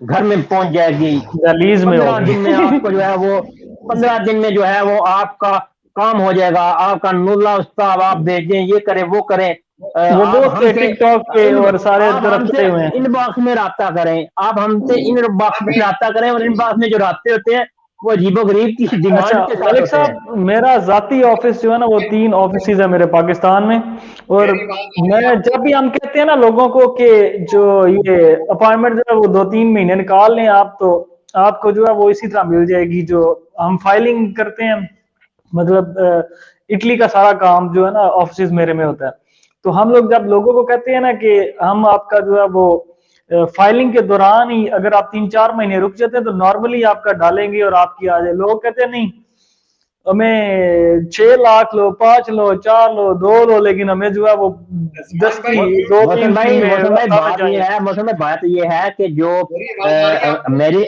घर में पहुंच जाएगी, दहलीज में 15 होगी। दिन में आपको जो है वो 15 दिन में जो है वो आपका काम हो जाएगा, आपका नुल्ला उस्ताद आप भेजें, ये करें वो करें, वो आप दोस्त हमसे टिकटॉक पे और सारे आप तरफ हमसे पड़े हुए हैं। इनबॉक्स में राब्ता करें, आप हमसे इनबॉक्स में राब्ता करें, और इनबॉक्स में जो राब्ते होते हैं वो अजीबोगरीब की अच्छा डिमांड के साथ मलिक होते हैं। साहब, मेरा जाती ऑफिस जो है ना वो 3 ऑफिस है मेरे पाकिस्तान में, और मेरी बात आ रही है मैं आपको? जब भी हम कहते हैं ना लोगों को कि जो ये अपॉइंटमेंट जो है वो 2-3 महीने निकाल लें आप, तो आपको जो है वो इसी तरह मिल जाएगी। जो हम फाइलिंग करते हैं, मतलब इटली का सारा काम जो है ना ऑफिस मेरे में होता है। तो हम लोग जब लोगों को कहते हैं ना कि हम आपका जो है वो फाइलिंग के दौरान ही अगर आप 3-4 महीने रुक जाते हैं तो नॉर्मली आपका डालेंगे और आपकी आ जाए। लोग कहते हैं नहीं, हमें 6 लाख लो, 5 लो, 4 लो, 2 लो, लेकिन हमें जो है वो 10 भाई, की 2-3 की में मौसम भाई आना बात ये चाहिए। है, मौसम भाई बात ये है कि जो मेरी आवाज आ रही है आपको? मेरी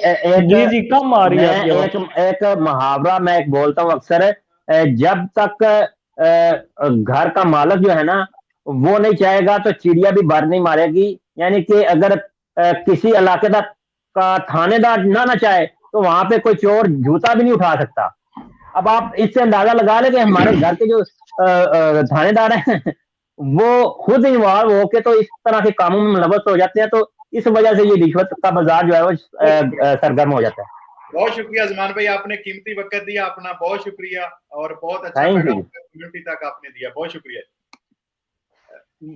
जी जी, कम आ रही है मैं आपकी आवाज। एक मुहावरा मैं एक बोलता हूँ अक्सर, जब तक घर का मालिक जो है ना वो नहीं चाहेगा तो चिड़िया भी बार नहीं मारेगी। यानी कि अगर किसी इलाके का थानेदार ना चाहे तो वहां पे कोई चोर जूता भी नहीं उठा सकता। अब आप इससे अंदाजा लगा ले कि हमारे घर के जो थानेदार हैं वो खुद इन्वॉल्व होके तो इस तरह के कामों में मुलव्वस हो जाते हैं, तो इस वजह से ये रिश्वत का बाजार जो है वो सरगर्म हो जाता है। बहुत शुक्रिया जमान भाई, आपने कीमती वक्त दिया अपना, बहुत शुक्रिया, और बहुत अच्छा थैंक पैगाम यू। कम्युनिटी तक आपने दिया, बहुत शुक्रिया।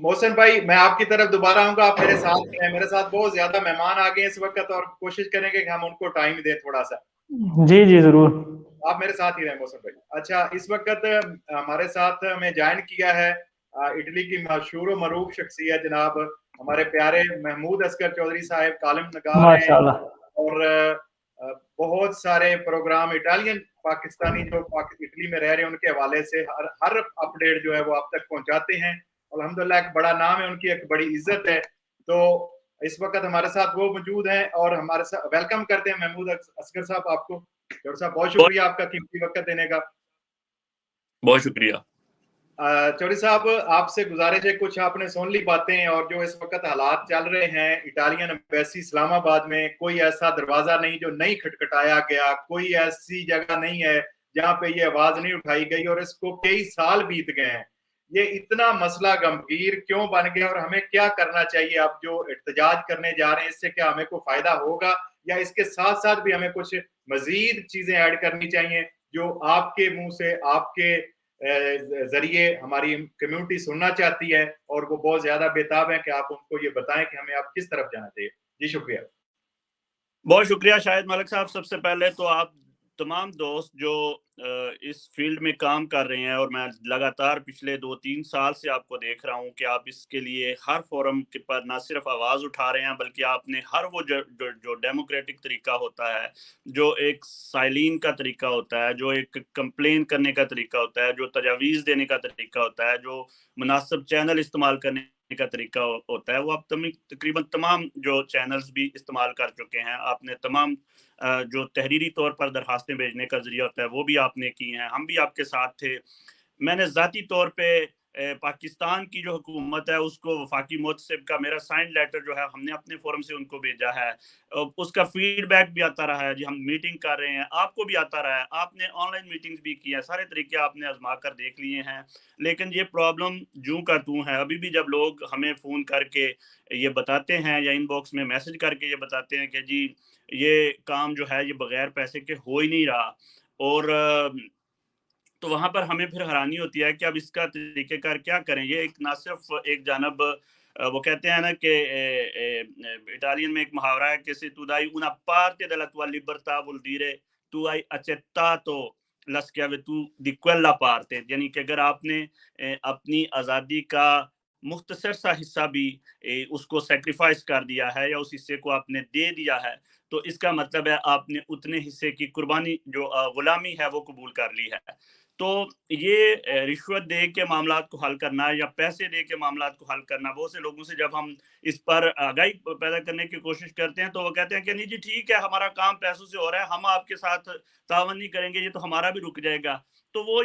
मोहसिन भाई, मैं आपकी तरफ दोबारा आऊंगा, आप मेरे साथ हैं, मेरे साथ बहुत ज्यादा मेहमान आ गए इस वक्त, और कोशिश करेंगे कि हम उनको टाइम दें थोड़ा सा। जी जी जरूर। आप मेरे साथ ही रहें मोहसिन भाई। अच्छा, इस वक्त हमारे साथ हमें ज्वाइन किया है इटली की मशहूर मरूफ शख्सियत जनाब हमारे प्यारे महमूद असगर चौधरी साहब, कालम नगार हैं, माशाल्लाह। और बहुत सारे प्रोग्राम इटालियन पाकिस्तानी जो इटली में रह रहे हैं उनके हवाले से हर अपडेट जो है वो आप तक पहुंचाते हैं। अल्हम्दुलिल्लाह एक बड़ा नाम है, उनकी एक बड़ी इज्जत है। तो इस वक्त हमारे साथ वो मौजूद हैं, और हमारे साथ वेलकम करते हैं महमूद असगर साहब आपको। डॉक्टर साहब, बहुत शुक्रिया आपका कीमती वक्त देने का। बहुत शुक्रिया। चौधरी साहब, आपसे गुजारिश है, कुछ आपने सुन ली बातें, और जो इस वक्त हालात चल रहे हैं इटालियन एम्बेसी इस्लामाबाद में, कोई ऐसा दरवाजा नहीं जो नहीं खटखटाया गया, कोई ऐसी जगह नहीं है जहां पे ये आवाज नहीं उठाई गई, और इसको कई साल बीत गए हैं। ये इतना मसला गंभीर क्यों बन गया, और हमें क्या करना चाहिए? आप जो एहतजाज करने जा रहे हैं, इससे क्या हमें को फायदा होगा, या इसके साथ साथ भी हमें कुछ मजीद चीजें ऐड करनी चाहिए जो आपके मुंह से, आपके जरिए हमारी कम्युनिटी सुनना चाहती है, और वो बहुत ज्यादा बेताब है कि आप उनको ये बताएं कि हमें आप किस तरफ जाना चाहिए। जी शुक्रिया। बहुत शुक्रिया शाहिद मलिक साहब। सबसे पहले तो आप तमाम दोस्त जो इस फील्ड में काम कर रहे हैं, और मैं लगातार पिछले 2-3 साल से आपको देख रहा हूं कि आप इसके लिए हर फोरम के पर ना सिर्फ आवाज़ उठा रहे हैं, बल्कि आपने हर वो जो डेमोक्रेटिक तरीका होता है, जो एक साइलिन का तरीका होता है, जो एक कंप्लेन करने का तरीका होता है, जो तजावीज़ देने का तरीका होता है, जो मुनासिब चैनल इस्तेमाल करने का तरीका होता है, वो आप तकरीबन तमाम जो चैनल्स भी इस्तेमाल कर चुके हैं। आपने तमाम जो तहरीरी तौर पर दरखास्तें भेजने का जरिया होता है वो भी आपने की हैं, हम भी आपके साथ थे। मैंने ज़ाती तौर पे पाकिस्तान की जो हुकूमत है उसको वफाकी मोतसिब का मेरा साइन लेटर जो है हमने अपने फोरम से उनको भेजा है, उसका फीडबैक भी आता रहा है। जी हम मीटिंग कर रहे हैं, आपको भी आता रहा है, आपने ऑनलाइन मीटिंग्स भी की है, सारे तरीके आपने आजमा कर देख लिए हैं, लेकिन ये प्रॉब्लम जूं का तूं है। अभी भी जब लोग हमें फ़ोन करके ये बताते हैं या इनबॉक्स में मैसेज करके ये बताते हैं कि जी ये काम जो है ये बगैर पैसे के हो ही नहीं रहा, और तो वहाँ पर हमें फिर हैरानी होती है कि अब इसका तरीक़ेकार क्या करें। ये एक ना सिर्फ एक जानब वो कहते हैं ना कि इटालियन में एक मुहावरा है कि se tu dai una parte della tua libertà vuol dire tu hai accettato la schiavitù di quella parte, यानी कि अगर आपने अपनी आज़ादी का मुख्तसर सा हिस्सा भी उसको सेक्रीफाइस कर दिया है या उस हिस्से को आपने दे दिया है, तो इसका मतलब है आपने उतने हिस्से की कुर्बानी जो गुलामी है वो कबूल कर ली है। तो ये रिश्वत दे के मामलात को हल करना या पैसे दे के मामलात को हल करना, बहुत से लोगों से जब हम इस पर आगाही पैदा करने की कोशिश करते हैं तो वो कहते हैं कि नहीं जी ठीक है, हमारा काम पैसों से हो रहा है, हम आपके साथ तावन नहीं करेंगे, ये तो हमारा भी रुक जाएगा। तो वो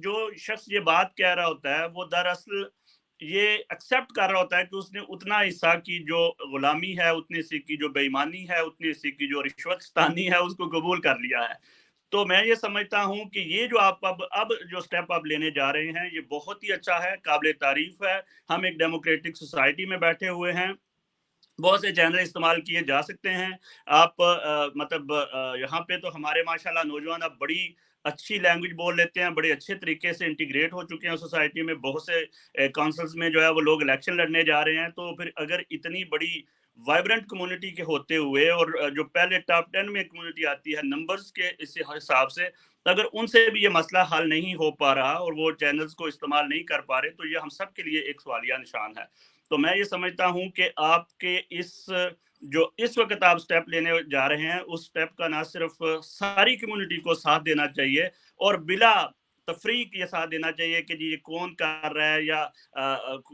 जो शख्स ये बात कह रहा होता है वो दरअसल یہ ایکسیپٹ کر رہا ہوتا ہے کہ اس نے اتنا حصہ کی جو غلامی ہے، اتنے حصے کی جو بے ایمانی ہے، اتنے حصے کی جو رشوت ستانی ہے، اس کو قبول کر لیا ہے. تو میں یہ سمجھتا ہوں کہ یہ جو آپ اب جو سٹیپ آپ لینے جا رہے ہیں یہ بہت ہی اچھا ہے، قابل تعریف ہے. ہم ایک ڈیموکریٹک سوسائٹی میں بیٹھے ہوئے ہیں، بہت سے چینل استعمال کیے جا سکتے ہیں. آپ مطلب یہاں پہ تو ہمارے ماشاءاللہ نوجوان اب بڑی اچھی لینگویج بول لیتے ہیں، بڑے اچھے طریقے سے انٹیگریٹ ہو چکے ہیں سوسائٹی میں. بہت سے کونسلز میں جو ہے وہ لوگ الیکشن لڑنے جا رہے ہیں. تو پھر اگر اتنی بڑی وائبرنٹ کمیونٹی کے ہوتے ہوئے، اور جو پہلے ٹاپ 10 میں کمیونٹی آتی ہے نمبرز کے اس حساب سے، اگر ان سے بھی یہ مسئلہ حل نہیں ہو پا رہا اور وہ چینلز کو استعمال نہیں کر پا رہے، تو یہ ہم سب کے لیے ایک سوالیہ نشان ہے. تو میں یہ سمجھتا ہوں کہ آپ کے جو اس وقت آپ سٹیپ لینے جا رہے ہیں، اس سٹیپ کا نہ صرف ساری کمیونٹی کو ساتھ دینا چاہیے اور بلا تفریق یہ ساتھ دینا چاہیے کہ جی یہ کون کر رہا ہے، یا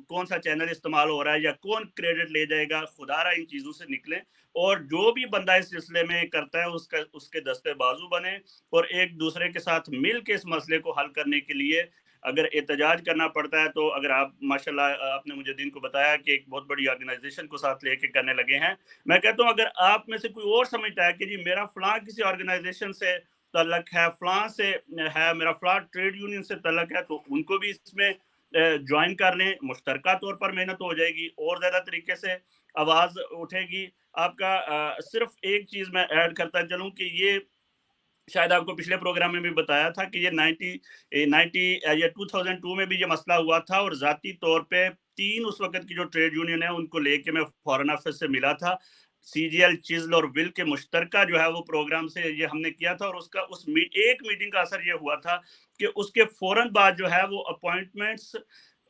کون سا چینل استعمال ہو رہا ہے، یا کون کریڈٹ لے جائے گا. خدا رہا ان چیزوں سے نکلیں، اور جو بھی بندہ اس سلسلے میں کرتا ہے اس کے دستے بازو بنے، اور ایک دوسرے کے ساتھ مل کے اس مسئلے کو حل کرنے کے لیے اگر احتجاج کرنا پڑتا ہے. تو اگر آپ ماشاءاللہ آپ نے مجھے دن کو بتایا کہ ایک بہت بڑی آرگنائزیشن کو ساتھ لے کے کرنے لگے ہیں، میں کہتا ہوں اگر آپ میں سے کوئی اور سمجھتا ہے کہ جی میرا فلاں کسی آرگنائزیشن سے تعلق ہے، فلاں سے ہے، میرا فلاں ٹریڈ یونین سے تعلق ہے، تو ان کو بھی اس میں جوائن کر لیں. مشترکہ طور پر محنت ہو جائے گی اور زیادہ طریقے سے آواز اٹھے گی. آپ کا صرف ایک چیز میں ایڈ کرتا چلوں کہ یہ شاید آپ کو پچھلے پروگرام میں بھی بتایا تھا کہ یہ 2002 میں بھی یہ مسئلہ ہوا تھا، اور ذاتی طور پہ 3 اس وقت کی جو ٹریڈ یونین ہے ان کو لے کے میں فارن آفس سے ملا تھا. سی جی ایل، چزل اور ول کے مشترکہ جو ہے وہ پروگرام سے یہ ہم نے کیا تھا، اور اس ایک میٹنگ کا اثر یہ ہوا تھا کہ اس کے فوراً بعد جو ہے وہ اپوائنٹمنٹس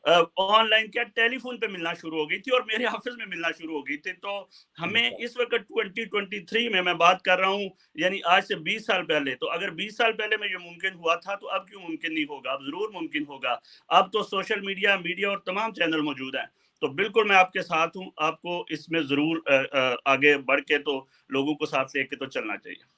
آن لائن کیا ٹیلی فون پہ ملنا شروع ہو گئی تھی، اور میرے آفس میں ملنا شروع ہو گئی تھی. تو ہمیں اس وقت 2023 میں بات کر رہا ہوں، یعنی آج سے 20 سال پہلے، تو اگر 20 سال پہلے میں یہ ممکن ہوا تھا تو اب کیوں ممکن نہیں ہوگا؟ اب ضرور ممکن ہوگا. اب تو سوشل میڈیا اور تمام چینل موجود ہیں. تو بالکل میں آپ کے ساتھ ہوں، آپ کو اس میں ضرور آگے بڑھ کے تو لوگوں کو ساتھ لے کے تو چلنا چاہیے.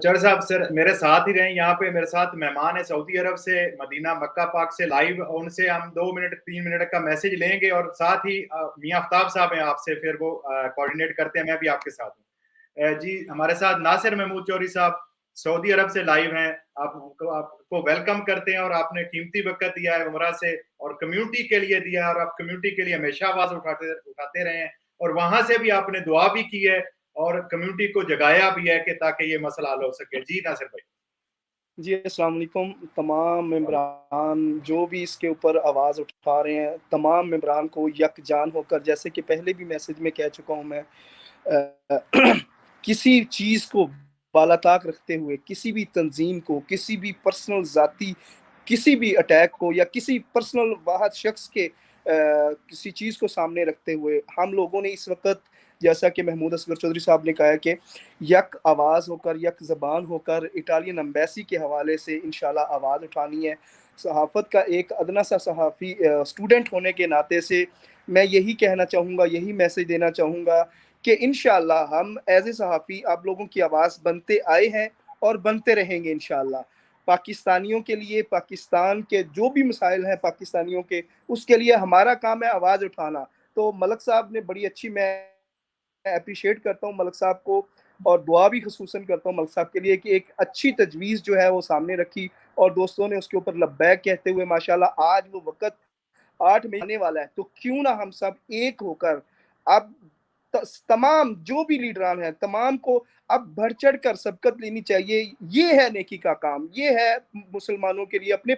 چڑ صاحب سر میرے ساتھ ہی رہیں. یہاں پہ میرے ساتھ مہمان ہے سعودی عرب سے، مدینہ مکہ پاک سے لائیو. ان سے ہم 2 منٹ 3 منٹ کا میسج لیں گے، اور ساتھ ہی میاں آفتاب صاحب ہیں آپ سے، پھر وہ کوارڈینیٹ کرتے ہیں. میں بھی آپ کے ساتھ ہوں. جی ہمارے ساتھ ناصر محمود چوری صاحب سعودی عرب سے لائیو ہیں. آپ کو ویلکم کرتے ہیں، اور آپ نے قیمتی وقت دیا ہے عمرہ سے، اور کمیونٹی کے لیے دیا ہے، اور آپ کمیونٹی کے لیے ہمیشہ آواز اٹھاتے رہے ہیں، اور وہاں سے بھی آپ نے دعا بھی کی ہے اور کمیونٹی کو جگایا بھی ہے کہ تاکہ یہ مسئلہ حل ہو سکے. جی ناصر بھائی. جی السلام علیکم. تمام ممبران جو بھی اس کے اوپر آواز اٹھا رہے ہیں، تمام ممبران کو یکجان ہو کر، جیسے کہ پہلے بھی میسج میں کہہ چکا ہوں، میں کسی چیز کو بالاتاق رکھتے ہوئے، کسی بھی تنظیم کو، کسی بھی پرسنل ذاتی کسی بھی اٹیک کو، یا کسی پرسنل واحد شخص کے کسی چیز کو سامنے رکھتے ہوئے، ہم لوگوں نے اس وقت جیسا کہ محمود اصغر چودھری صاحب نے کہا کہ یک آواز ہو کر، یک زبان ہو کر اٹالین ایمبیسی کے حوالے سے انشاءاللہ آواز اٹھانی ہے. صحافت کا ایک ادنا سا صحافی اسٹوڈنٹ ہونے کے ناطے سے میں یہی کہنا چاہوں گا، یہی میسج دینا چاہوں گا کہ انشاءاللہ ہم ایز اے صحافی آپ لوگوں کی آواز بنتے آئے ہیں اور بنتے رہیں گے انشاءاللہ. پاکستانیوں کے لیے، پاکستان کے جو بھی مسائل ہیں پاکستانیوں کے، اس کے لیے ہمارا کام ہے آواز اٹھانا. تو ملک صاحب نے بڑی اچھی، میں اپریشیٹ کرتا ہوں ملک صاحب کو، اور دعا بھی خصوصاً کرتا ہوں ملک صاحب کے لیے کہ ایک اچھی تجویز جو ہے وہ سامنے رکھی، اور دوستوں نے اس کے اوپر لبیک کہتے ہوئے ماشاءاللہ آج وہ وقت 8 مئی آنے والا ہے. تو کیوں نہ ہم سب ایک ہو کر اب تمام جو بھی لیڈران ہیں تمام کو اب بڑھ چڑھ کر سبقت لینی چاہیے. یہ ہے نیکی کا کام، یہ ہے مسلمانوں کے لیے، اپنے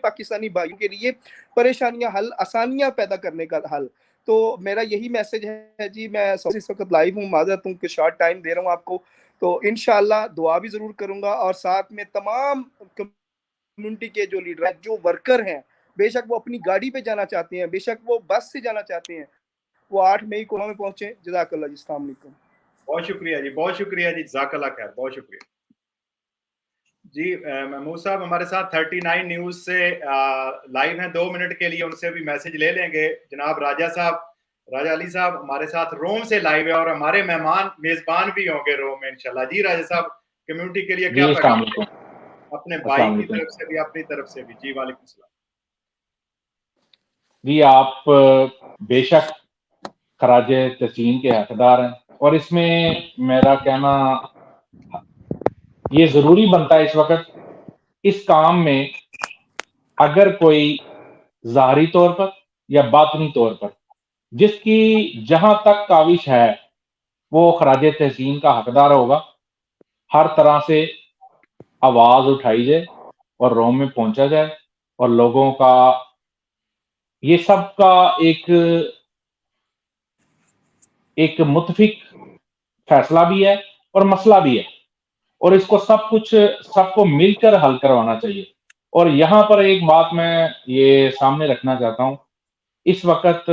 پاکستانی بھائیوں کے لیے پریشانیاں حل، آسانیاں پیدا کرنے کا حل. تو میرا یہی میسج ہے. جی میں اس وقت لائیو ہوں، معذرت ہوں کہ شارٹ ٹائم دے رہا ہوں آپ کو. تو انشاءاللہ دعا بھی ضرور کروں گا، اور ساتھ میں تمام کمیونٹی کے جو لیڈر ہیں، جو ورکر ہیں، بے شک وہ اپنی گاڑی پہ جانا چاہتے ہیں، بے شک وہ بس سے جانا چاہتے ہیں، وہ 8 مئی کو میں پہنچے. جزاک اللہ جی. السلام علیکم. بہت شکریہ جی، بہت شکریہ جی، جزاک اللہ خیر، بہت شکریہ جی. محمود صاحب ہمارے ساتھ 39 نیوز سے لائیو ہیں 2 منٹ کے لیے، ان سے بھی میسج لے لیں گے. جناب راجہ علی صاحب ہمارے ساتھ روم سے لائیو ہے، اور ہمارے مہمان میزبان بھی ہوں گے روم میں انشاءاللہ. جی راجہ صاحب کمیونٹی کے لیے کیا پیغام اپنے بھائی کی طرف سے بھی، اپنی طرف سے بھی؟ جی وعلیکم السلام. जी आप बेशक खराज तस्लीम के हकदार हैं, और इसमें मेरा कहना ये ज़रूरी बनता है इस वक़्त इस काम में, अगर कोई ज़ाहरी तौर पर या बातिनी तौर पर जिसकी जहाँ तक काविश है वो खराज तहसीन का हकदार होगा, हर तरह से आवाज़ उठाई जाए और रोम में पहुंचा जाए, और लोगों का ये सब का एक मुत्तफिक फैसला भी है और मसला भी है, और इसको सबको मिलकर हल करवाना चाहिए। और यहाँ पर एक बात मैं ये सामने रखना चाहता हूँ, इस वक़्त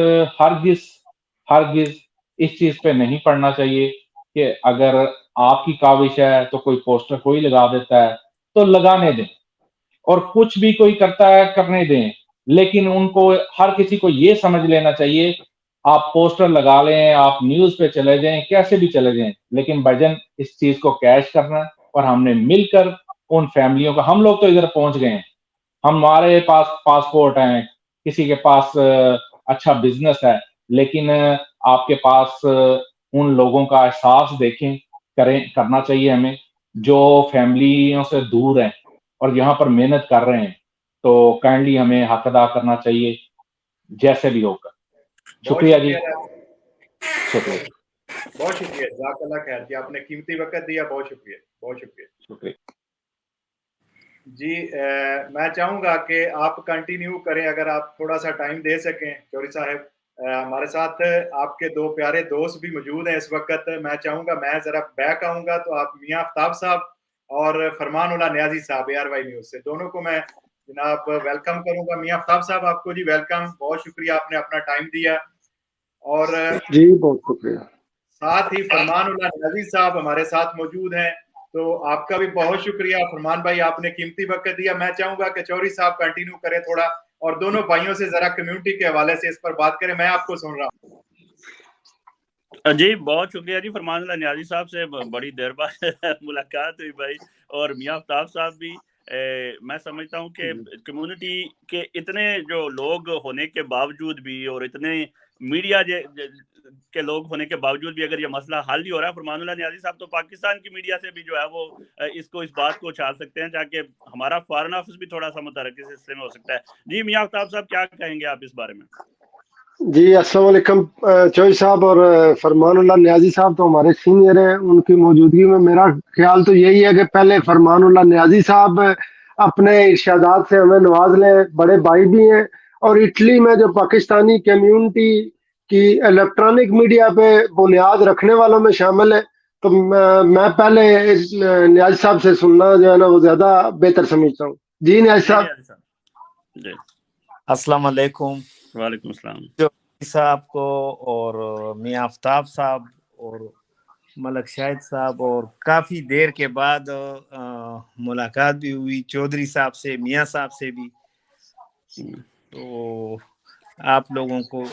हरगिज़ इस चीज़ पे नहीं पड़ना चाहिए कि अगर आपकी काविश है तो कोई पोस्टर कोई लगा देता है तो लगाने दें, और कुछ भी कोई करता है करने दें, लेकिन उनको हर किसी को ये समझ लेना चाहिए, आप पोस्टर लगा लें, आप न्यूज़ पे चले जाएँ, कैसे भी चले जाएँ, लेकिन भजन इस चीज़ को कैच करना है, और हमने मिलकर उन फैमिलियों को, हम लोग तो इधर पहुँच गए हैं, हमारे पास पासपोर्ट हैं, किसी के पास अच्छा बिज़नेस है, लेकिन आपके पास उन लोगों का एहसास करना चाहिए हमें, जो फैमिलियों से दूर हैं और यहाँ पर मेहनत कर रहे हैं, तो काइंडली हमें हक अदा करना चाहिए, जैसे भी होकर। शुक्रिया जी। शुक्रिया। बहुत शुक्रिया, जज़ाकल्लाह खैर जी, आपने कीमती वक़्त दिया, बहुत शुक्रिया, बहुत शुक्रिया। शुक्रिया। जी मैं चाहूँगा कि आप कंटिन्यू करें, अगर आप थोड़ा-सा टाइम दे सकें चौधरी साहब। हमारे साथ आपके 2 प्यारे दोस्त भी मौजूद हैं इस वक़्त। मैं चाहूँगा मैं ज़रा बैक आऊँगा तो आप मियाँ आफ्ताब साहब और फरमानुल्लाह नियाज़ी साहब ARY न्यूज़ से, दोनों को मैं जनाब वेलकम करूँगा। मियाँ आफ्ताब साहब आपको जी वेलकम, बहुत शुक्रिया आपने अपना टाइम दिया। और जी बहुत शुक्रिया। साथ ही फरमानुल्लाह नियाज़ी साहब हमारे साथ मौजूद हैं, तो आपका भी बहुत शुक्रिया फरमान भाई, आपने कीमती वक़्त दिया। मैं चाहूँगा कि चौधरी साहब कंटिन्यू करें थोड़ा, और दोनों भाइयों से ज़रा कम्युनिटी के हवाले से इस पर बात करें। मैं आपको सुन रहा हूँ। जी बहुत शुक्रिया जी, फरमानुल्लाह नियाज़ी साहब से बड़ी देर बाद मुलाकात हुई भाई, और मियाँ आफ्ताब साहब भी। मैं समझता हूँ कि कम्युनिटी के इतने जो लोग होने के बावजूद भी, और इतने मीडिया के लोग होने के बावजूद भी, अगर ये मसला हल नहीं हो रहा है, फरमानुल्लाह नियाज़ी साहब तो पाकिस्तान की मीडिया से भी जो है वो इस बात को उछाल सकते हैं, ताकि हमारा फॉरेन ऑफिस भी थोड़ा सा मुतरक्किस इस हिस्से में हो सकता है। जी मियाँ आफ्ताब साहब क्या कहेंगे आप इस बारे में? जी अस्सलाम वालेकुम चौधरी साहब और फरमानुल्लाह नियाज़ी साहब तो हमारे सीनियर हैं, उनकी मौजूदगी में मेरा ख्याल तो यही है कि पहले फरमानुल्लाह नियाज़ी साहब अपने इरशादात से हमें नवाज लें, बड़े भाई भी हैं, और इटली में जो पाकिस्तानी कम्युनिटी की इलेक्ट्रॉनिक मीडिया पे बुनियाद रखने वालों में शामिल है, तो मैं पहले नियाज़ी साहब से सुनना जो है ना वो ज़्यादा बेहतर समझता हूँ। जी नियाज़ी साहब। जी अस्सलाम वालेकुम। वालेकुम अस्सलाम। चौधरी साहब को और मियाँ आफ्ताब साहब और मलक शाहिद साहब, और काफ़ी देर के बाद मुलाकात भी हुई चौधरी साहब से, मियाँ साहब से भी। तो आप लोगों को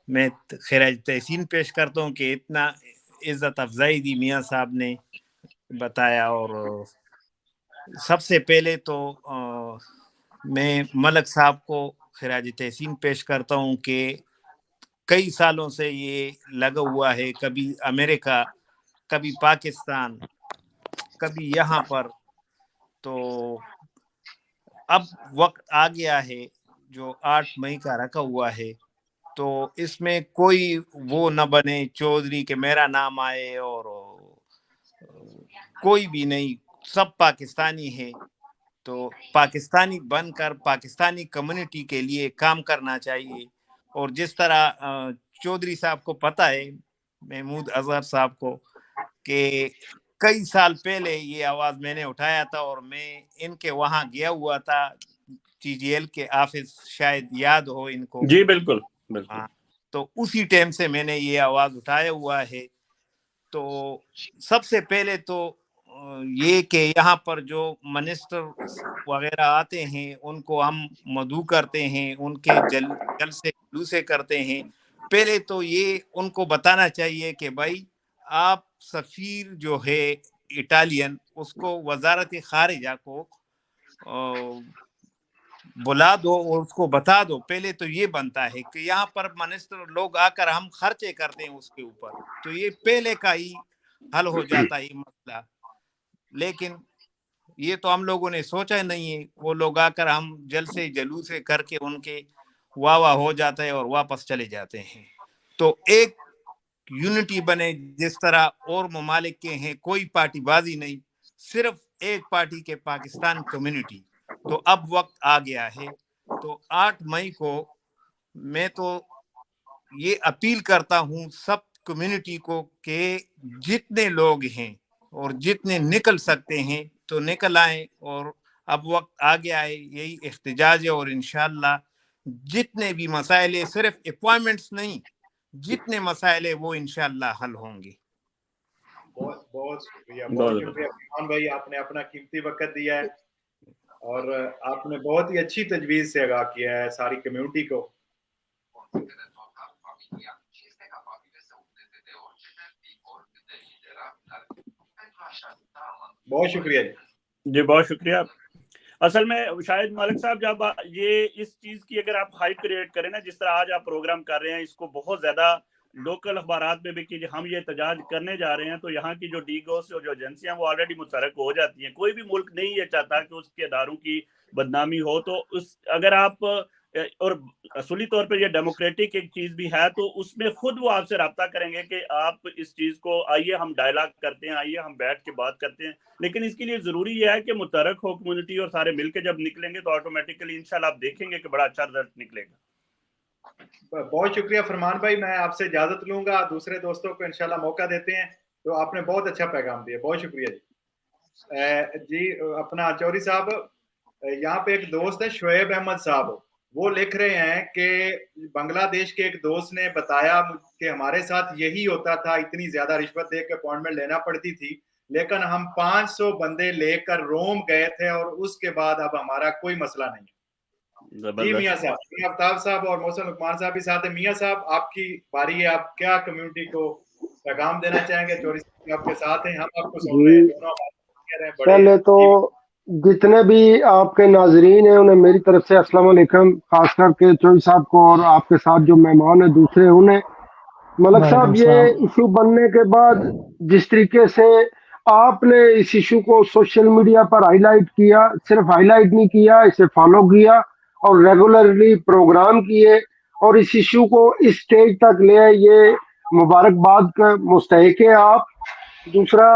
मैं खैराज तहसीन पेश करता हूँ कि इतना इज़्ज़त अफजाई दी मियाँ साहब ने बताया। और सबसे पहले तो मैं मलक साहब को खैराज तहसीन पेश करता हूँ कि कई सालों से ये लगा हुआ है, कभी अमेरिका, कभी पाकिस्तान, कभी यहाँ पर। तो अब वक्त आ गया है जो 8 मई का रखा हुआ है, तो इसमें कोई वो न बने चौधरी के मेरा नाम आए, और कोई भी नहीं, सब पाकिस्तानी है। तो पाकिस्तानी बनकर पाकिस्तानी कम्युनिटी के लिए काम करना चाहिए। और जिस तरह चौधरी साहब को पता है, महमूद अजहर साहब को, कि कई साल पहले ये आवाज़ मैंने उठाया था, और मैं इनके वहाँ गया हुआ था, TGL के ऑफिस, शायद याद हो इनको। जी बिल्कुल बिल्कुल। हाँ, तो उसी टाइम से मैंने ये आवाज़ उठाया हुआ है। तो सबसे पहले तो ये कि यहाँ पर जो मिनिस्टर वगैरह आते हैं उनको हम मदऊ करते हैं, उनके जल से जुलूसे करते हैं। पहले तो ये उनको बताना चाहिए कि भाई आप सफीर जो है इटालियन, उसको वजारत खारिजा को बुला दो और उसको बता दो। पहले तो ये बनता है कि यहाँ पर मिनिस्टर लोग आकर हम खर्चे करते हैं उसके ऊपर, तो ये पहले का ही हल हो जाता है ये मसला। लेकिन ये तो हम लोगों ने सोचा नहीं है, वो लोग आकर हम जलसे जलूसे करके उनके वाह वाह हो जाता है और वापस चले जाते हैं। तो एक यूनिटी बने जिस तरह और ममालिक के हैं, कोई पार्टीबाजी नहीं, सिर्फ एक पार्टी के पाकिस्तान कम्युनिटी। तो अब वक्त आ गया है। तो 8 मई को मैं तो ये अपील करता हूँ सब कम्युनिटी को कि जितने लोग हैं और जितने निकल सकते हैं तो निकल आए, और अब वक्त आ गया है, यही एहतजाज है। और इंशाल्लाह जितने भी मसाइल है, सिर्फ अपॉइंटमेंट्स नहीं, जितने मसाइल है वो इंशाल्लाह हल होंगे। बहुत बहुत शुक्रिया, बहुत शुक्रिया फरमान भाई, आपने अपना कीमती वक्त दिया है और आपने बहुत ही अच्छी तजवीज़ से आगाह किया है सारी कम्युनिटी को। बहुत शुक्रिया जी, बहुत शुक्रिया। असल में शायद मलिक साहब, जब ये इस चीज की अगर आप हाइप क्रिएट करें ना, जिस तरह आज आप प्रोग्राम कर रहे हैं, इसको बहुत ज्यादा लोकल अखबारात में भी कि हम ये एहतजाज करने जा रहे हैं, तो यहाँ की जो डीगोस जो एजेंसियां वो ऑलरेडी मुतहरक हो जाती हैं। कोई भी मुल्क नहीं ये चाहता कि उसके अदारों की बदनामी हो। तो उस अगर आप, और असली तौर पर ये डेमोक्रेटिक एक चीज भी है, तो उसमें खुद वो आपसे रब्ता करेंगे कि आप इस चीज को आइए हम डायलॉग करते हैं, आइए हम बैठ के बात करते हैं। लेकिन इसके लिए जरूरी है कि मुतहरक हो कम्युनिटी, और सारे मिलकर जब निकलेंगे तो ऑटोमेटिकली इंशाल्लाह आप देखेंगे कि बड़ा अच्छा रिजल्ट निकलेगा। बहुत शुक्रिया फरमान भाई, मैं आपसे इजाजत लूंगा, दूसरे दोस्तों को इंशाल्लाह मौका देते हैं। तो आपने बहुत अच्छा पैगाम दिया, बहुत शुक्रिया जी। जी अपना चौधरी साहब, यहाँ पे एक दोस्त है शुएब अहमद साहब, वो लिख रहे हैं कि बांग्लादेश के एक दोस्त ने बताया कि हमारे साथ यही होता था, इतनी ज्यादा रिश्वत दे के अपॉइंटमेंट लेना पड़ती थी, लेकिन हम 500 बंदे लेकर रोम गए थे और उसके बाद अब हमारा कोई मसला नहीं है। जी मियाँ साहब, मियाँ आफ्ताब साहब और मोहसिन लुकमान साहब भी साथ हैं। मियाँ साहब आपकी बारी है, आप क्या कम्युनिटी को पैगाम देना चाहेंगे? चौधरी साहब आपके साथ हैं, हम आपको सुन रहे हैं, दोनों पहले तो जितने भी आपके नाजरीन हैं उन्हें मेरी तरफ से अस्सलाम वालेकुम, खास करके चौधरी साहब को और आपके साथ जो मेहमान हैं दूसरे उन्हें। मलिक साहब, ये इशू बनने के बाद जिस तरीके से आपने इस इशू को सोशल मीडिया पर हाईलाइट किया, सिर्फ हाईलाइट नहीं किया, इसे फॉलो किया और रेगुलरली प्रोग्राम किए और इस इशू को इस स्टेज तक ले आए, ये मुबारकबाद का मुस्तहिक है आप। दूसरा,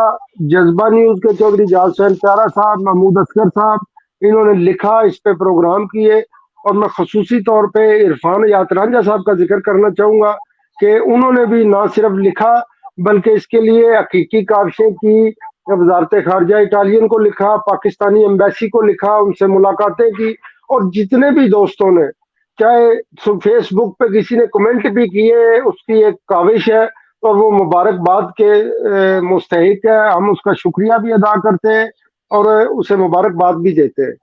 जज्बा न्यूज के चौधरी जासैन प्यारा साहब, महमूद असगर साहब, इन्होंने लिखा, इस पे प्रोग्राम किए। और मैं खसूसी तौर पे इरफान यात्रांजा साहब का जिक्र करना चाहूँगा कि उन्होंने भी ना सिर्फ लिखा बल्कि इसके लिए हकीकी काविशें की, वजारत खारजा इटालियन को लिखा, पाकिस्तानी एम्बेसी को लिखा, उनसे मुलाकातें की। और जितने भी दोस्तों ने, चाहे फेसबुक पे किसी ने कमेंट भी किए, उसकी एक काविश है और वो मुबारकबाद के मुस्तहिक है, हम उसका शुक्रिया भी अदा करते हैं और उसे मुबारकबाद भी देते हैं।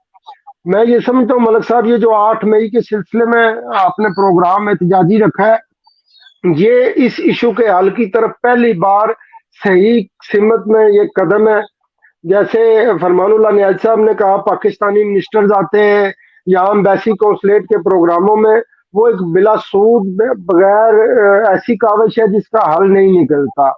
मैं ये समझता हूँ मलिक साहब, ये जो 8 मई के सिलसिले में आपने प्रोग्राम एहतजाजी रखा है, ये इस इशू के हल की तरफ पहली बार सही सिमत में ये कदम है। जैसे फरमानुल्लाह नियाज़ी साहब ने कहा, पाकिस्तानी मिनिस्टर्स आते हैं यहाँ एम्बेसी कौंसलेट के प्रोग्रामों में, वो एक बिला सूद बगैर ऐसी काविश है जिसका हल नहीं निकलता।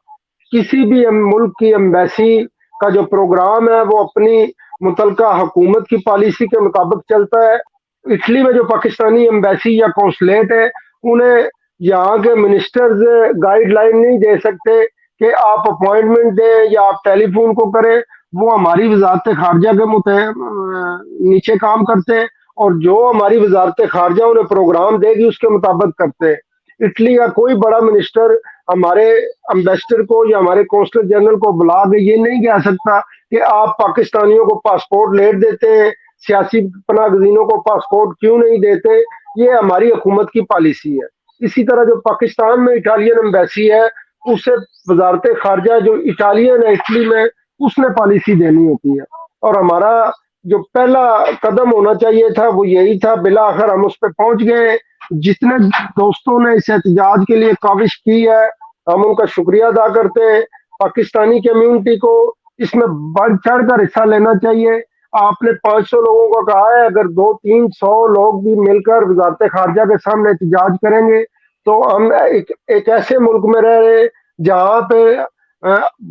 किसी भी मुल्क की एम्बेसी का जो प्रोग्राम है वो अपनी मुतलका हुकूमत की पॉलिसी के मुताबिक चलता है। इटली में जो पाकिस्तानी एम्बेसी या कौंसलेट है, उन्हें यहाँ के मिनिस्टर्स गाइडलाइन नहीं दे सकते कि आप अपॉइंटमेंट दें या आप टेलीफोन को करें। वो हमारी वजारत खारजा के नीचे काम करते हैं और जो हमारी वजारत खारजा उन्हें प्रोग्राम देगी उसके मुताबिक करते हैं। इटली का कोई बड़ा मिनिस्टर हमारे एम्बेसडर को या हमारे कौंसलर जनरल को बुला के ये नहीं कह सकता कि आप पाकिस्तानियों को पासपोर्ट लेट देते हैं, सियासी पनाहगजीनों को पासपोर्ट क्यों नहीं देते। ये हमारी हुकूमत की पॉलिसी है। इसी तरह जो पाकिस्तान में इटालियन एम्बेसी है, उसे वजारत खारजा जो इटालियन है इटली में, उसने पॉलिसी देनी होती है। और हमारा जो पहला कदम होना चाहिए था वो यही था, बिला आखिर हम उस पर पहुंच गए। जितने दोस्तों ने इस एहतजाज के लिए काविश की है, हम उनका शुक्रिया अदा करते हैं। पाकिस्तानी कम्युनिटी को इसमें बढ़ चढ़ कर हिस्सा लेना चाहिए। آپ نے 500 لوگوں کو کہا ہے، اگر 200-300 لوگ بھی مل کر وزارت خارجہ کے سامنے احتجاج کریں گے تو ہم ایک ایسے ملک میں رہ رہے جہاں پہ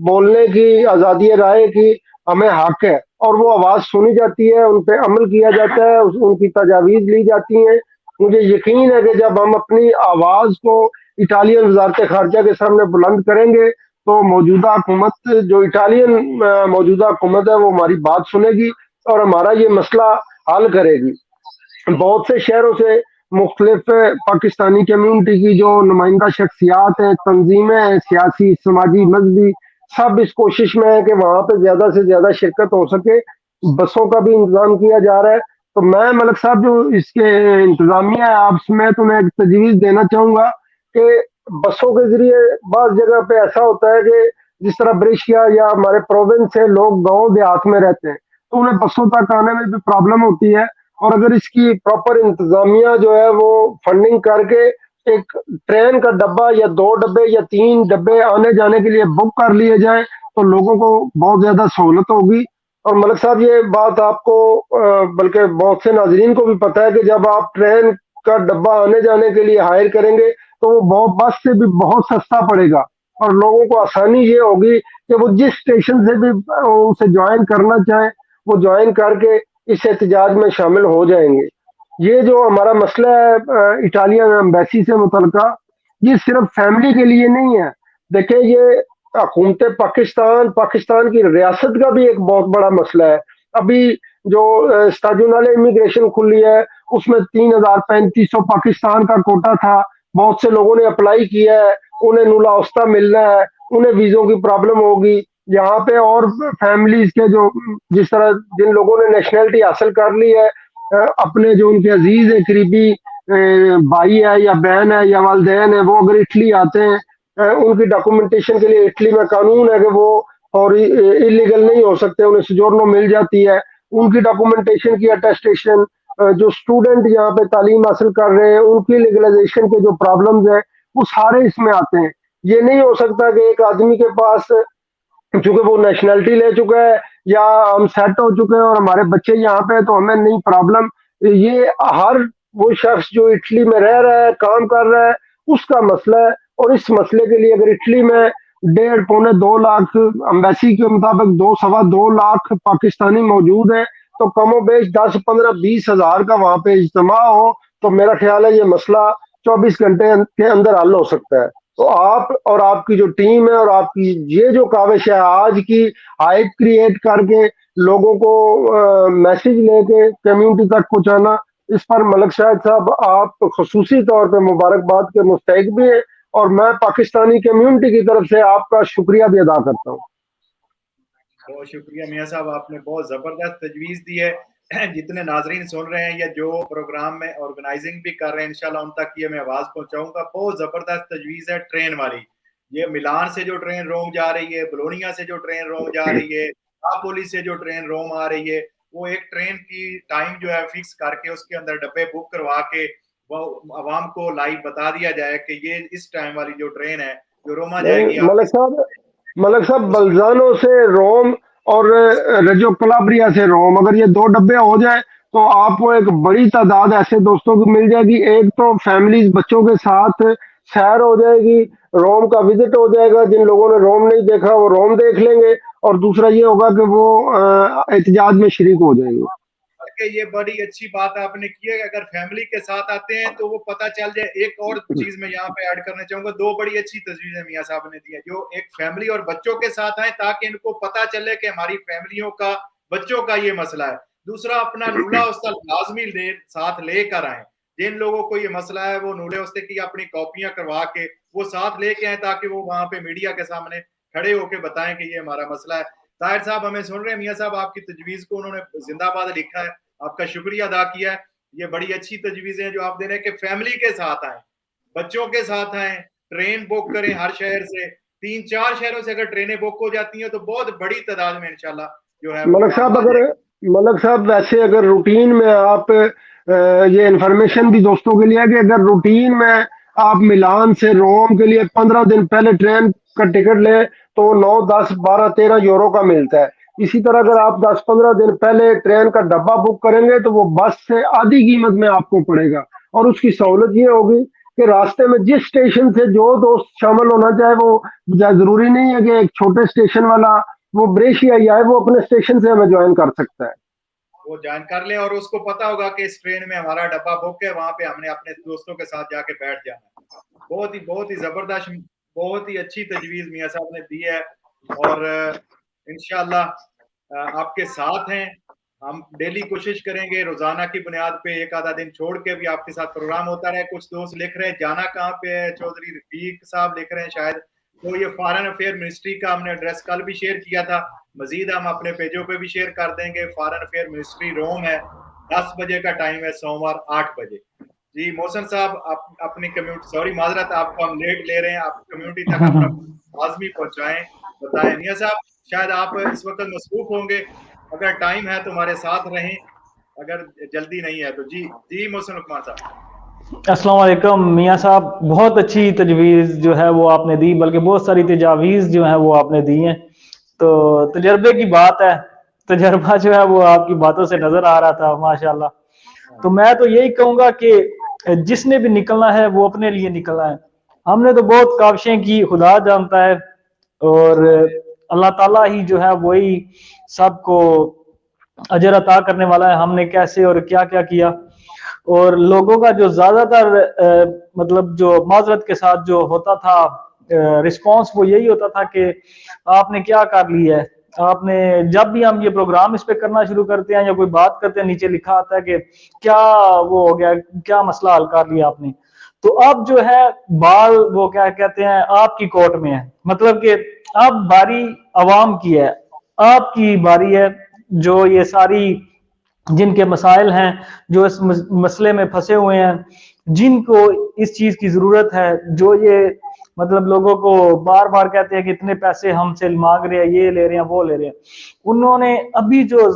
بولنے کی، آزادی رائے کی ہمیں حق ہے، اور وہ آواز سنی جاتی ہے، ان پہ عمل کیا جاتا ہے، ان کی تجاویز لی جاتی ہیں۔ مجھے یقین ہے کہ جب ہم اپنی آواز کو اٹالین وزارت خارجہ کے سامنے بلند کریں گے تو موجودہ حکومت، جو اٹالین موجودہ حکومت ہے، وہ ہماری بات سنے گی اور ہمارا یہ مسئلہ حل کرے گی۔ بہت سے شہروں سے مختلف پاکستانی کمیونٹی کی جو نمائندہ شخصیات ہیں، تنظیمیں ہیں، سیاسی، سماجی، مذہبی، سب اس کوشش میں ہے کہ وہاں پہ زیادہ سے زیادہ شرکت ہو سکے۔ بسوں کا بھی انتظام کیا جا رہا ہے۔ تو میں ملک صاحب جو اس کے انتظامیہ ہے، آپ سے میں تمہیں ایک تجویز دینا چاہوں گا کہ بسوں کے ذریعے بعض جگہ پہ ایسا ہوتا ہے کہ جس طرح بریشیا یا ہمارے پروونس سے لوگ گاؤں دیہات میں رہتے ہیں تو انہیں بسوں تک آنے میں بھی پرابلم ہوتی ہے، اور اگر اس کی پراپر انتظامیہ جو ہے وہ فنڈنگ کر کے ایک ٹرین کا ڈبہ یا 2 ڈبے یا 3 ڈبے آنے جانے کے لیے بک کر لیے جائیں تو لوگوں کو بہت زیادہ سہولت ہوگی۔ اور ملک صاحب یہ بات آپ کو بلکہ بہت سے ناظرین کو بھی پتہ ہے کہ جب آپ ٹرین کا ڈبہ آنے جانے کے لیے ہائر کریں گے تو وہ بس سے بھی بہت سستا پڑے گا، اور لوگوں کو آسانی یہ ہوگی کہ وہ جس اسٹیشن سے بھی اسے جوائن کرنا چاہیں وہ جوائن کر کے اس احتجاج میں شامل ہو جائیں گے۔ یہ جو ہمارا مسئلہ ہے اٹالین ایمبیسی سے متعلقہ، یہ صرف فیملی کے لیے نہیں ہے۔ دیکھیں یہ حکومت پاکستان کی ریاست کا بھی ایک بہت بڑا مسئلہ ہے۔ ابھی جو اسٹاجونال امیگریشن کھلی ہے اس میں 3,3500 پاکستان کا کوٹا تھا، بہت سے لوگوں نے اپلائی کیا ہے، انہیں نولا اوستا ملنا ہے، انہیں ویزوں کی پرابلم ہوگی یہاں پہ، اور فیملیز کے جو جس طرح جن لوگوں نے نیشنلٹی حاصل کر لی ہے، اپنے جو ان کے عزیز ہیں، قریبی بھائی ہے یا بہن ہے یا والدین ہے، وہ اگر اٹلی آتے ہیں ان کی ڈاکومنٹیشن کے لیے اٹلی میں قانون ہے کہ وہ فوری انلیگل نہیں ہو سکتے، انہیں سجورنو مل جاتی ہے۔ ان کی ڈاکومنٹیشن کی اٹیسٹیشن، جو اسٹوڈنٹ یہاں پہ تعلیم حاصل کر رہے ہیں ان کی لیگلائزیشن کے جو پرابلمز ہیں وہ سارے اس میں آتے ہیں۔ یہ نہیں ہو سکتا کہ ایک آدمی کے پاس چونکہ وہ نیشنلٹی لے چکا ہے یا ہم سیٹ ہو چکے ہیں اور ہمارے بچے یہاں پہ تو ہمیں نہیں پرابلم۔ یہ ہر وہ شخص جو اٹلی میں رہ رہا ہے، کام کر رہا ہے، اس کا مسئلہ ہے، اور اس مسئلے کے لیے اگر اٹلی میں 1.5-2 لاکھ، امبیسی کے مطابق 2-2.25 لاکھ پاکستانی موجود ہیں تو کم و بیش 10-15-20 ہزار کا وہاں پہ اجتماع ہو تو میرا خیال ہے یہ مسئلہ 24 گھنٹے کے اندر حل ہو سکتا ہے۔ تو آپ اور آپ کی جو ٹیم ہے اور آپ کی یہ جو کاوش ہے آج کی ہائپ کریٹ کر کے لوگوں کو میسج لے کے کمیونٹی تک پہنچانا، اس پر ملک شاہد صاحب آپ خصوصی طور پہ مبارکباد کے مستحق بھی ہیں، اور میں پاکستانی کمیونٹی کی طرف سے آپ کا شکریہ بھی ادا کرتا ہوں۔ بہت شکریہ میاں صاحب، آپ نے بہت زبردست تجویز دی ہے۔ جتنے ناظرین سن رہے ہیں یا جو پروگرام میں آرگنائزنگ بھی کر رہے ہیں انشاءاللہ ان تک یہ میں آواز پہنچاؤں گا۔ بہت زبردست تجویز ہے ٹرین والی، یہ ملان سے جو ٹرین روم جا رہی ہے، بلونیا سے جو ٹرین روم جا رہی ہے، ناپولی سے جو ٹرین روم آ رہی ہے، وہ ایک ٹرین کی ٹائم جو ہے فکس کر کے اس کے اندر ڈبے بک کروا کے وہ عوام کو لائیو بتا دیا جائے کہ یہ اس ٹائم والی جو ٹرین ہے جو روما جائے گی۔ ملک صاحب بلزانو سے روم اور رجو کلابریا سے روم، اگر یہ 2 ڈبے ہو جائیں تو آپ کو ایک بڑی تعداد ایسے دوستوں کو مل جائے گی۔ ایک تو فیملیز بچوں کے ساتھ سیر ہو جائے گی، روم کا وزٹ ہو جائے گا، جن لوگوں نے روم نہیں دیکھا وہ روم دیکھ لیں گے، اور دوسرا یہ ہوگا کہ وہ احتجاج میں شریک ہو جائیں گے۔ کہ یہ بڑی اچھی بات آپ نے کی ہے کہ اگر فیملی کے ساتھ آتے ہیں تو وہ پتہ چل جائے۔ ایک اور چیز میں یہاں پہ ایڈ کرنا چاہوں گا، 2 بڑی اچھی تجویزیں میاں صاحب نے دی ہیں، جو ایک فیملی اور بچوں کے ساتھ آئیں تاکہ ان کو پتہ چلے کہ ہماری فیملیوں کا بچوں کا یہ مسئلہ ہے۔ دوسرا اپنا نولا اوستا لازمی ساتھ لے کر آئیں، جن لوگوں کو یہ مسئلہ ہے وہ نولے اوستے کی اپنی کاپیاں کروا کے وہ ساتھ لے کے آئیں تاکہ وہ وہاں پہ میڈیا کے سامنے کھڑے ہو کے بتائیں کہ یہ ہمارا مسئلہ ہے۔ طاہر صاحب ہمیں سن رہے ہیں، میاں صاحب آپ کی تجویز کو انہوں نے زندہ باد لکھا ہے، آپ کا شکریہ ادا کیا ہے۔ یہ بڑی اچھی تجویزیں ہیں جو آپ دے رہے ہیں کہ فیملی کے ساتھ آئیں، بچوں کے ساتھ آئیں، ٹرین بک کریں ہر شہر سے، 3-4 شہروں سے اگر ٹرینیں بک ہو جاتی ہیں تو بہت بڑی تعداد میں انشاءاللہ جو ہے ملک صاحب ویسے اگر روٹین میں آپ یہ انفارمیشن بھی دوستوں کے لیے ہے کہ اگر روٹین میں آپ ملان سے روم کے لیے 15 دن پہلے ٹرین کا ٹکٹ لیں تو 9, 10, 12, 13 یورو کا ملتا ہے۔ इसी तरह अगर आप 10-15 दिन पहले ट्रेन का डब्बा बुक करेंगे तो वो बस से आधी कीमत में आपको पड़ेगा, और उसकी सहूलत ये होगी कि रास्ते में जिस स्टेशन से जो दोस्त शामिल होना चाहे वो, जरूरी नहीं है कि एक छोटे स्टेशन वाला वो ब्रेशिया ही आए, वो अपने स्टेशन से हमें ज्वाइन कर सकता है, वो ज्वाइन कर ले और उसको पता होगा कि इस ट्रेन में हमारा डब्बा बुक है, वहां पे हमने अपने दोस्तों के साथ जाके बैठ जाना है। बहुत ही जबरदस्त, बहुत ही अच्छी तजवीज मियां साहब ने दी है, और इंशाअल्लाह आपके साथ हैं। हम डेली कोशिश करेंगे रोजाना की बुनियाद पे एक आधा दिन छोड़ के भी आपके साथ प्रोग्राम होता रहे। कुछ दोस्त लिख रहे हैं जाना कहाँ पे है, चौधरी रफीक साहब लिख रहे हैं शायद, तो ये फॉरेन अफेयर मिनिस्ट्री का हमने एड्रेस कल भी शेयर किया था, मजीद हम अपने पेजों पे भी शेयर कर देंगे। फॉरेन अफेयर मिनिस्ट्री रोम है, 10 बजे का टाइम है, सोमवार 8 बजे। जी मोहसन साहब, आप अपनी कम्युनिटी, सॉरी माजरत आपको हम लेट ले रहे हैं, आप कम्युनिटी तक अपना लाजमी पहुंचाएं, बताएं। मियां साहब शायद आप इस वक्त मसरूफ होंगे, अगर टाइम है तो हमारे साथ रहें, अगर जल्दी नहीं है तो। जी मोहसन लुकमान साहब। अस्सलाम वालेकुम मियां साहब, बहुत अच्छी तजवीज़ जो है वो आपने दी, बल्कि बहुत सारी तजावीज़ जो है वो आपने दी हैं। तो तजर्बे की बात है, तजर्बा जो है वो आपकी बातों से नजर आ रहा था माशाल्लाह। तो मैं तो यही कहूंगा कि जिसने भी निकलना है वो अपने लिए निकलना है। हमने तो बहुत काविशें की, खुदा जानता है, और अल्लाह ताला ही जो है वही सबको अजर अता करने वाला है, हमने कैसे और क्या क्या किया। और लोगों का जो ज्यादातर मतलब जो माजरत के साथ जो होता था रिस्पांस, वो यही होता था कि आपने क्या कर लिया है, आपने, जब भी हम ये प्रोग्राम इस पे करना शुरू करते हैं या कोई बात करते हैं, नीचे लिखा आता है कि क्या वो हो गया, क्या मसला हल कर लिया आपने। तो अब जो है बाल वो क्या कहते हैं आपकी कोर्ट में है, मतलब कि अब बारी अवाम की है, आपकी बारी है, जो ये सारी जिनके मसाइल हैं, जो इस मसले में फंसे हुए हैं, जिनको इस चीज की जरूरत है, जो ये मतलब लोगों को बार बार कहते हैं कि इतने पैसे हमसे मांग रहे हैं, ये ले रहे हैं, वो ले रहे हैं, उन्होंने अभी जो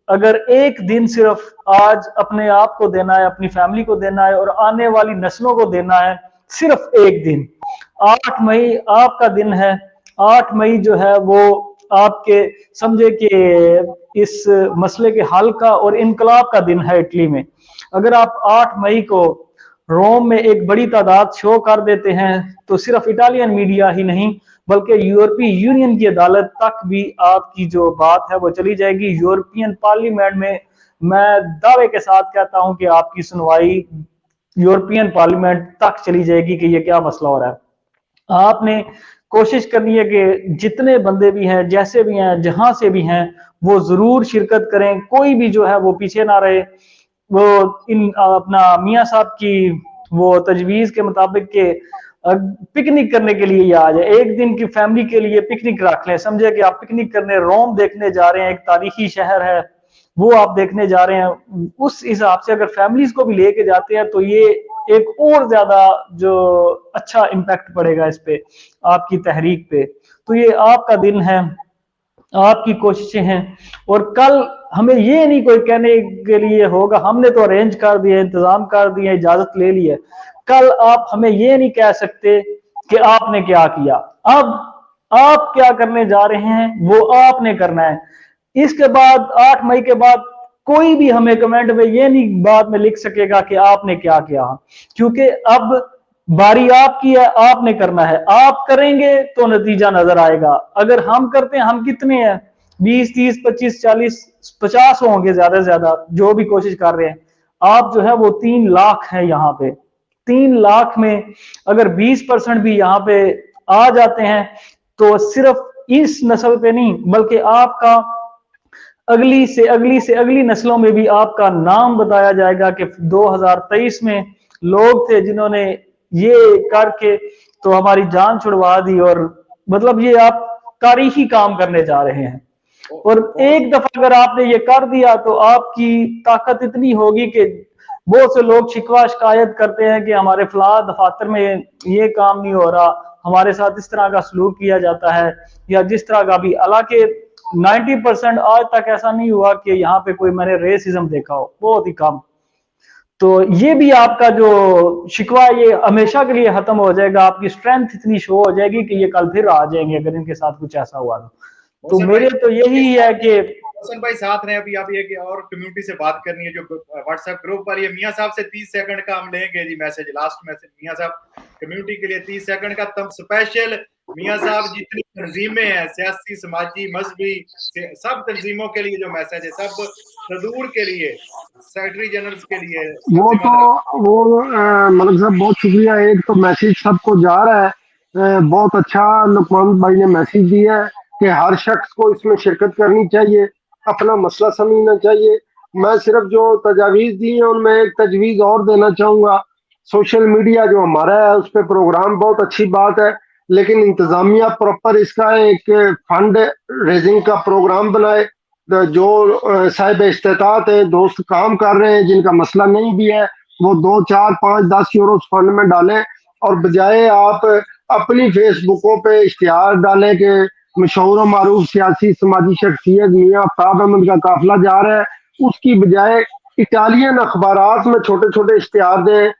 अगर एक दिन सिर्फ आज अपने आप को देना है, अपनी फैमिली को देना है और आने वाली नस्लों को देना है, सिर्फ एक दिन, 8 मई आपका दिन है। 8 मई जो है वो आपके समझे कि इस मसले के हल का और इनकलाब का दिन है इटली में। अगर आप 8 मई को रोम में एक बड़ी तादाद शो कर देते हैं तो सिर्फ इटालियन मीडिया ही नहीं बल्कि यूरोपीय यूनियन की अदालत तक भी आपकी जो बात है वो चली जाएगी। यूरोपियन पार्लियामेंट में मैं दावे के साथ कहता हूं कि आपकी सुनवाई यूरोपियन पार्लियामेंट तक चली जाएगी कि ये क्या मसला हो रहा है। आपने कोशिश करनी है कि जितने बंदे भी हैं, जैसे भी हैं, जहां से भी हैं, वो जरूर शिरकत करें, कोई भी जो है वो पीछे ना रहे। वो इन अपना मियां साहब की वो तजवीज के मुताबिक के पिकनिक करने के लिए आ जाए, एक दिन की फैमिली के लिए पिकनिक रख लें, समझे कि आप पिकनिक करने रोम देखने जा रहे हैं, एक तारीखी शहर है वो आप देखने जा रहे हैं। उस हिसाब से अगर फैमिलीज को भी लेके जाते हैं तो ये एक और ज्यादा जो अच्छा इम्पैक्ट पड़ेगा इस पे, आपकी तहरीक पे। तो ये आपका दिन है, आपकी कोशिशें हैं, और कल हमें ये नहीं कोई कहने के लिए होगा हमने तो अरेंज कर दिया, इंतजाम कर दिया, इजाजत ले ली है। कल आप हमें ये नहीं कह सकते कि आपने क्या किया। अब आप क्या करने जा रहे हैं वो आपने करना है। इसके बाद 8 मई के बाद कोई भी हमें कमेंट में ये नहीं बाद में लिख सकेगा कि आपने क्या किया, क्योंकि अब बारी आपकी है, आपने करना है। आप करेंगे तो नतीजा नजर आएगा। अगर हम करते हैं, हम कितने हैं, 20, 30, 25, 40, 50 होंगे ज्यादा से ज्यादा जो भी कोशिश कर रहे हैं। आप जो है वो 3 लाख है यहाँ पे। 3 लाख में अगर 20% भी यहाँ पे आ जाते हैं तो सिर्फ इस नस्ल पे नहीं बल्कि आपका अगली से अगली से अगली नस्लों में भी आपका नाम बताया जाएगा कि 2023 में लोग थे जिन्होंने ये करके तो हमारी जान छुड़वा दी, और मतलब ये आप तारीखी काम करने जा रहे हैं। और एक दफा अगर आपने ये कर दिया तो आपकी ताकत इतनी होगी कि बहुत से लोग शिकवा शिकायत करते हैं कि हमारे फलां दफातर में ये काम नहीं हो रहा, हमारे साथ इस तरह का सलूक किया जाता है या जिस तरह का भी। हालांकि 90% आज तक ऐसा नहीं हुआ कि यहाँ पे कोई मैंने रेसिज्म देखा हो, बहुत ही कम। तो ये भी आपका जो शिकवा ये हमेशा के लिए खत्म हो जाएगा। आपकी स्ट्रेंथ इतनी शो हो जाएगी कि ये कल फिर आ जाएंगे अगर इनके साथ कुछ ऐसा हुआ तो मेरे तो यही है कि मोहसिन भाई साथ रहे। अभी आप एक और कम्युनिटी से बात करनी है जो व्हाट्सएप ग्रुप वाली है। मियाँ साहब से 30 सेकंड का हम लेंगे जी मैसेज, लास्ट मैसेज मियाँ साहब कम्युनिटी के लिए 30 सेकंड का। तब स्पेशल मियाँ साहब जितनी तंजीमें हैं, सियासी, समाजी, मजहबी, सब तंजीमों के लिए जो मैसेज है, सब सदूर के लिए, सेक्रेटरी जनरल के लिए मलिक साहब बहुत शुक्रिया। एक तो मैसेज सबको जा रहा है, बहुत अच्छा लुकमान भाई ने मैसेज दिया है कि हर शख्स को इसमें शिरकत करनी चाहिए, अपना मसला समझना चाहिए। मैं सिर्फ जो तजावीज़ दी हैं उनमें एक तजवीज़ और देना चाहूँगा। सोशल मीडिया जो हमारा है उस पर प्रोग्राम बहुत अच्छी बात है, लेकिन इंतज़ामिया प्रॉपर इसका एक फंड रेजिंग का प्रोग्राम बनाए। जो साहिब इस्तेतात है, दोस्त काम कर रहे हैं जिनका मसला नहीं भी है, वो 2, 4, 5, 10 यूरो फंड में डालें, और बजाय आप अपनी फेसबुकों पे इश्तिहार डालें कि मशहूर मारूफ सियासी समाजी शख्सियत मियाँ आफ्ताब अहमद का काफिला जा रहा है, उसकी बजाय इटालियन अखबारात में छोटे छोटे इश्तिहार दें,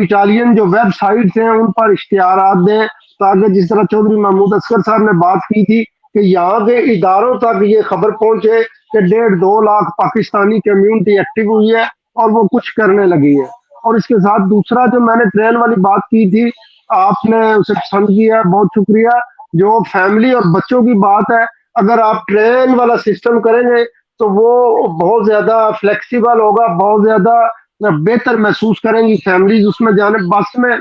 इटालियन जो वेबसाइट्स हैं उन पर इश्तिहार दें, ताकि जिस तरह चौधरी महमूद असगर साहब ने बात की थी कि यहाँ के इदारों तक ये खबर पहुंचे कि 1.5-2 लाख पाकिस्तानी कम्युनिटी एक्टिव हुई है और वो कुछ करने लगी है। और इसके साथ दूसरा जो मैंने ट्रेन वाली बात की थी, आपने उसे पसंद किया, बहुत शुक्रिया। जो फैमिली और बच्चों की बात है, अगर आप ट्रेन वाला सिस्टम करेंगे तो वो बहुत ज्यादा फ्लेक्सिबल होगा, बहुत ज्यादा बेहतर महसूस करेंगी फैमिलीज उसमें जाने। बस में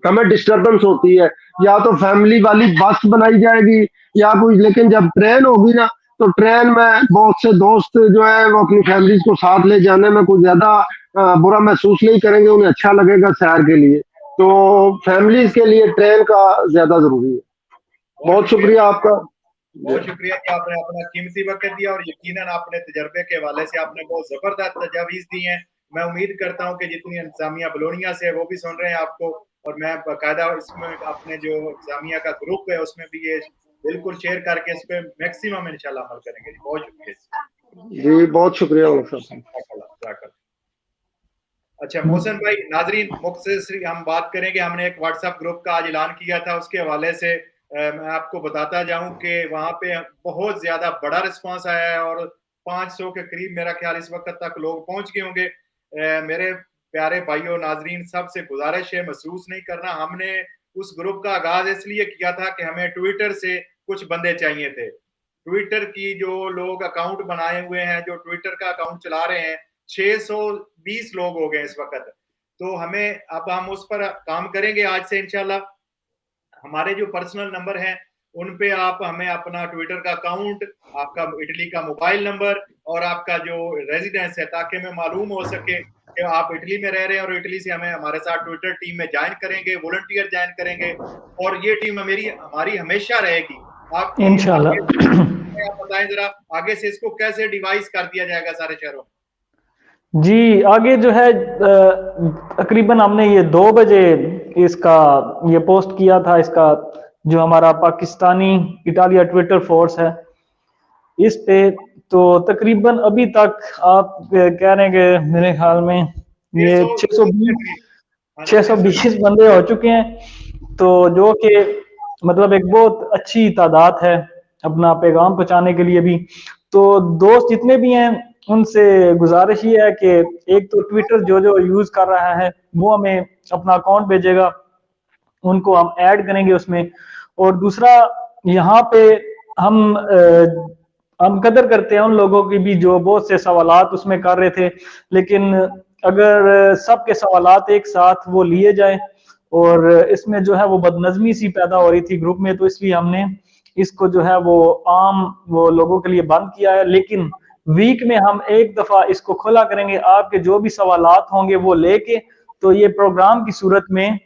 हमें डिस्टर्बेंस होती है, या तो फैमिली वाली बस बनाई जाएगी या कुछ, लेकिन जब ट्रेन होगी ना तो ट्रेन में बहुत से दोस्त जो है वो अपनी फैमिलीज को साथ ले जाने में कुछ ज्यादा बुरा महसूस नहीं करेंगे, उन्हें अच्छा लगेगा सैर के लिए। तो फैमिलीज के लिए ट्रेन का ज्यादा जरूरी है। बहुत शुक्रिया आपका, बहुत शुक्रिया कि आपने अपना कीमती वक्त दिया, और यकीनन अपने तजर्बे के हवाले से आपने बहुत जबरदस्त तजावीज़ दी हैं। मैं उम्मीद करता हूं कि जितनी इंतजामिया बलोनिया से है वो भी सुन रहे हैं आपको, और मैं बाकायदा इसमें अपने जो इंतजामिया का ग्रुप है उसमें भी ये बिल्कुल शेयर करके इस पे मैक्सिमम इंशाल्लाह अमल करेंगे। बहुत शुक्रिया जी, बहुत शुक्रिया। अच्छा मोहसिन भाई, नाजरीन मुख्तसर हम बात करेंगे। हमने एक व्हाट्सएप ग्रुप का आज ऐलान किया था, उसके हवाले से मैं आपको बताता जाऊं कि वहां पे बहुत ज्यादा बड़ा रिस्पांस आया है, और 500 के करीब मेरा ख्याल इस वक्त तक लोग पहुंच गए होंगे। मेरे प्यारे भाइयों नाजरीन, सबसे गुजारिश है महसूस नहीं करना। हमने उस ग्रुप का आगाज इसलिए किया था कि हमें ट्विटर से कुछ बंदे चाहिए थे। ट्विटर की जो लोग अकाउंट बनाए हुए हैं, जो ट्विटर का अकाउंट चला रहे हैं, 620 लोग हो गए इस वक्त। तो हमें अब हम उस पर काम करेंगे आज से इंशाल्लाह। हमारे जो पर्सनल नंबर हैं उन पे आप हमें अपना ट्विटर का अकाउंट, आपका इटली का मोबाइल नंबर और आपका जो रेजिडेंस है, ताकि हमें मालूम हो सके कि आप इटली में रह रहे हैं, और इटली से हमें हमारे साथ ट्विटर टीम में ज्वाइन करेंगे, वॉलंटियर ज्वाइन करेंगे, और ये टीम हमारी हमेशा रहेगी आपकी। इंशाल्लाह। आप बताएं जरा आगे से इसको कैसे डिवाइस कर दिया जाएगा सारे शहरों में? जी, आगे जो है तकरीबन हमने ये 2 बजे इसका ये पोस्ट किया था, इसका जो हमारा पाकिस्तानी इटालिया ट्विटर फोर्स है इस पे। तो तकरीबन अभी तक आप कह रहे हैं कि मेरे ख्याल में ये 620 बंदे हो चुके हैं, तो जो कि मतलब एक बहुत अच्छी तादाद है अपना पैगाम पहुंचाने के लिए भी। तो दोस्त जितने भी हैं उनसे गुजारिश ये है कि एक तो ट्विटर जो यूज कर रहा है वो हमें अपना अकाउंट भेजेगा, उनको हम ऐड करेंगे उसमें। और दूसरा यहाँ पे हम कदर करते हैं उन लोगों की भी जो बहुत से सवालात उसमें कर रहे थे, लेकिन अगर सबके सवालात एक साथ वो लिए जाए, और इसमें जो है वो बदनज़मी सी पैदा हो रही थी ग्रुप में, तो इसलिए हमने इसको जो है वो आम वो लोगों के लिए बंद किया है। लेकिन वीक में हम एक दफा इसको खुला करेंगे, आपके जो भी सवालात होंगे वो लेके, तो ये प्रोग्राम की सूरत में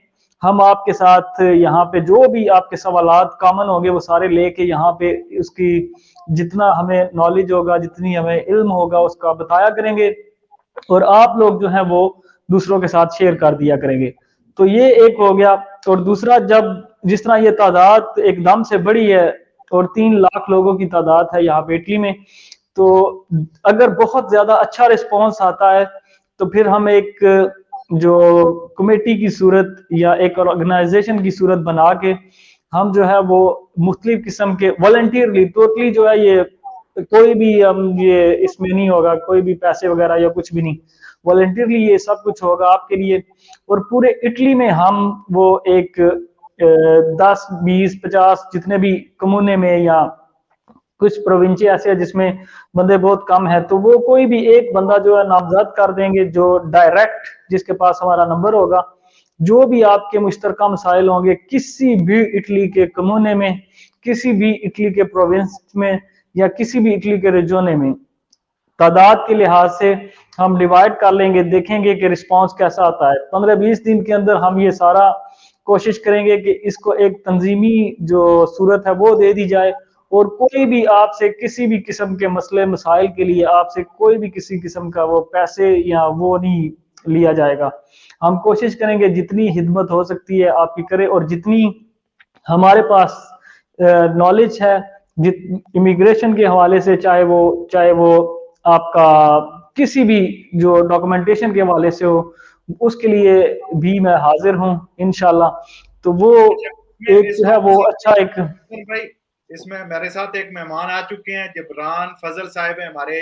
हम आपके साथ यहाँ पे जो भी आपके सवालात कॉमन होंगे वो सारे लेके यहाँ पे उसकी जितना हमें नॉलेज होगा, जितनी हमें इल्म होगा उसका बताया करेंगे, और आप लोग जो है वो दूसरों के साथ शेयर कर दिया करेंगे। तो ये एक हो गया। और दूसरा, जब जिस तरह ये तादाद एकदम से बढ़ी है और 3 लाख लोगों की तादाद है यहाँ पे इटली में, तो अगर बहुत ज्यादा अच्छा रिस्पॉन्स आता है तो फिर हम एक जो कमेटी की सूरत या एक ऑर्गेनाइजेशन की सूरत बना के हम जो है वो मुख्तलिफ किस्म के वॉलंटियरली टोटली जो है ये कोई भी ये इसमें नहीं होगा, कोई भी पैसे वगैरह या कुछ भी नहीं, वॉलंटियरली ये सब कुछ होगा आपके लिए। और पूरे इटली में हम वो एक 10, 20, 50 जितने भी कम्यूने में या कुछ प्रोविंची ऐसे है जिसमें बंदे बहुत कम है, तो वो कोई भी एक बंदा जो है नामजद कर देंगे, जो डायरेक्ट जिसके पास हमारा नंबर होगा, जो भी आपके मुश्तरका मसाइल होंगे किसी भी इटली के कम्यूने में, किसी भी इटली के प्रोविंस में या किसी भी इटली के रिजोने में, तादाद के लिहाज से हम डिवाइड कर लेंगे, देखेंगे कि रिस्पांस कैसा आता है। 15-20 दिन के अंदर हम ये सारा कोशिश करेंगे कि इसको एक तंजीमी जो सूरत है वो दे दी जाए, और कोई भी आपसे किसी भी किस्म के मसले मसाइल के लिए आपसे कोई भी किसी किस्म का वो पैसे या वो नहीं लिया जाएगा। हम कोशिश करेंगे जितनी हिदमत हो सकती है आपकी करें, और जितनी हमारे पास नॉलेज है इमिग्रेशन के हवाले से, चाहे वो आपका किसी भी जो डॉक्यूमेंटेशन के हवाले से हो, उसके लिए भी मैं हाजिर हूँ इंशाल्लाह। तो वो एक जो है वो अच्छा एक भाई, इसमें मेरे साथ एक मेहमान आ चुके हैं, जबरान फजल साहब हैं, हमारे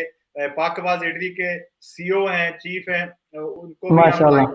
पाकबाज इटली के सीईओ हैं, चीफ हैं, उनको माशाल्लाह।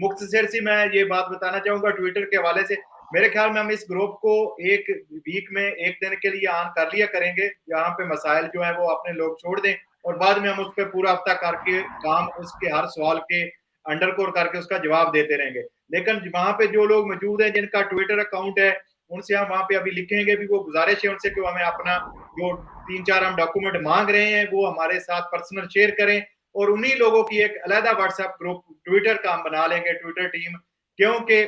मुख्तसर सी मैं ये बात बताना चाहूंगा ट्विटर के हवाले से। मेरे ख्याल में हम इस ग्रुप को एक वीक में एक दिन के लिए ऑन कर लिया करेंगे, यहाँ पे मसाइल जो है वो अपने लोग छोड़ दें, और बाद में हम उस पर पूरा हफ्ता करके काम उसके हर सवाल के अंडरकोर करके उसका जवाब देते रहेंगे। लेकिन वहां पे जो लोग मौजूद हैं जिनका ट्विटर अकाउंट है, उनसे हम वहां पे अभी लिखेंगे भी, वो गुजारिश है उनसे कि हमें अपना जो 3-4 हम डॉक्यूमेंट मांग रहे हैं वो हमारे साथ पर्सनल शेयर करें, और उन्हीं लोगों की एक अलहदा व्हाट्सएप ग्रुप ट्विटर का हम बना लेंगे, ट्विटर टीम, क्योंकि